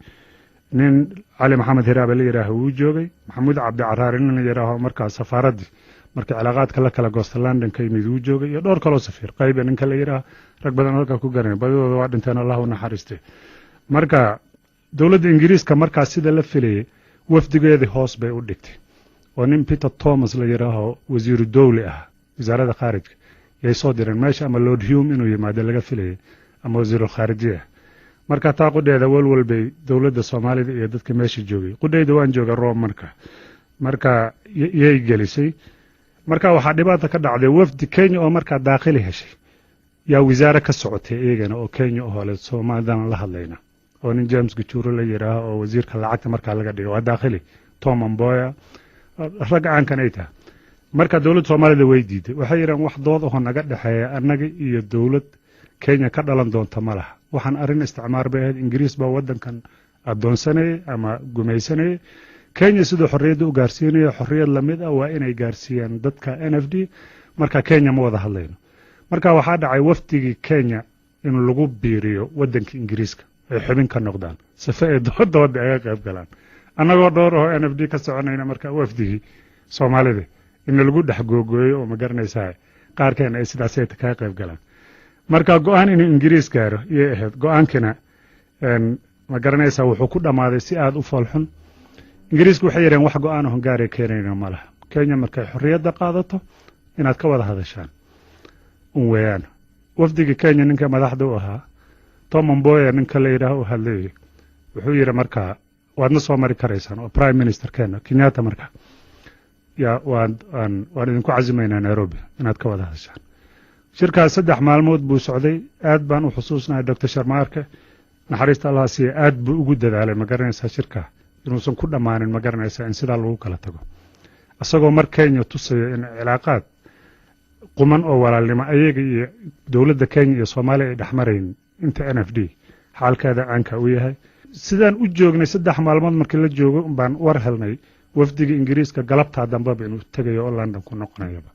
nin Ali Maxamed Hiraab la yiraahdo wuu joogay Maxamuud Cabdi Caraar nin la yiraahdo marka safaaradii marka cilaaqaadka la kala goosta London ka yimid wuu joogay iyo dhowr kale oo safiir qayb ninka la yiraahdo rag badan halka ku garanay badooda waa dhinteen Allah u naxariistay marka dawladda Ingiriiska marka sida la filayay wafdigeedii hoos bay u dhigtay oo nin Peter Thomas la yiraahdo wasiiru dawli ah wasaaradda khaarijka ay soo direen meesha ama Lord Hume inuu yimaado laga filayay ama wasiiru khaarijiye marka taa qudheeda walwalbay dawladda Soomaalida iyo dadka meesha joogay qudheeda waan jooga Rome marka yay gelisay marka waxa dhibaato ka dhacday wafdi Kenya oo marka daaqili heshay yaa wasaare ka socotay eegana oo Kenya oo hore Soomaalidan la hadlayna oo nin James Gichuru la yiraahdo oo wasiirka lacagta marka laga dhigo waa daaqili Tom Mboya rag aan kan ay tahay marka dawladda Soomaalida way diiday waxay yiraan wax dood oo naga dhaxeeya annaga iyo dawlad Kenya ka dhalan doonta malaha waxaan arin isticmaar bay ahayd Ingiriis baa wadankan adoonsanay ama gumaysanay Kenya sidoo xorriyadda u gaarsiinaya xorriyad la mid ah waa inay gaarsiiyaan dadka NFD marka Kenya ma wada hadlayno marka waxaa dhacay wafdigii Kenya in lagu biiriyo wadanka Ingiriiska ay xubin ka noqdaan safa ay doodooda ay qayb galaan annagoo dhowr oo NFD ka soconayna marka wafdigii Soomaalida in lagu dhaxgoogooyo oo ma garanaysaa qaarkeena ay sidaas ay ka qayb galaan marka go'aan in Ingiriis gaaro iyo ahayd go'aankina ma garanaysaa wuxuu ku dhamaaday si aad u falxun Ingiriisku waxay yireen wax go'aan oo gaari keenayna malaha Kenya markay xorriyadda qaadato inaad ka wada hadashaan weeyaan wafdiga Kenya ninka madaxda u ahaa Tom Mboya ninka la yiraahdo hadlay wuxuu yiri marka waadna soo mari karaysaan oo prime minister Kenyatta marka yaa waan idinku casimaynaa Nairobi inaad ka wada hadashaan shirkaas 3 maalmood buu socday aad baan u xusuusnahay Dr. Sharmaark naxariista Allah si aad buu ugu dadaalay ma garanaysaa shirka inuusan ku dhamaanin ma garanaysaa in sida lagu kala tago asagoo mar Kenya tusayo in cilaaqaad quman oo walaalnimo ayaga iyo dawladda Kenya iyo Soomaaliya ay dhaxmareen inta NFD xaalkeeda aanka u yahay sidaan u joognay 3 maalmood markii la joogo baan war helnay wafdiga Ingiriiska galabta dambe inuu tagayo oo London ku noqonayaba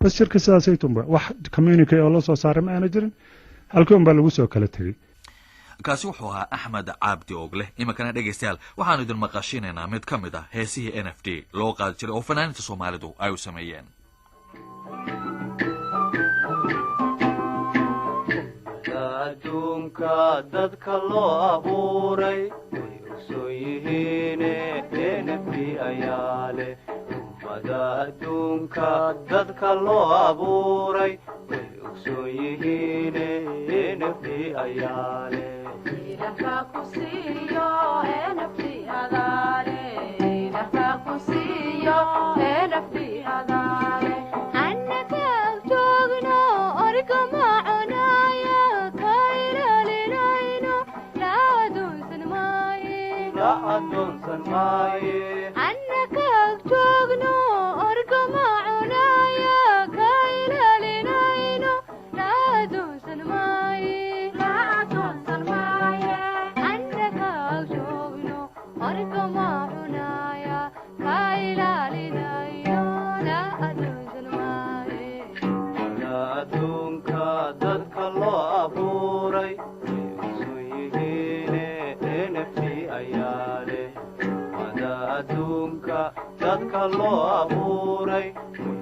bas shirka sidaas ay tumba wax communique oo la soo saaray ma aana jirin halkii baa lagu soo kala tagay kaasi wuxuu ahaa Axmed Cabdi Ogle imakana dhageystayaal waxaanu idin maqashinaynaa mid ka mid ah heesihii NFD loo qaadi jiray oo fanaaniinta Soomaalidu ay u sameeyeen adduunka dadka loo abuuray way ogsoon yihiin NFD ayaa leh ummada adduunka dadka loo abuuray way ogsoon yihiin NFD ayaa leh Anaka bartay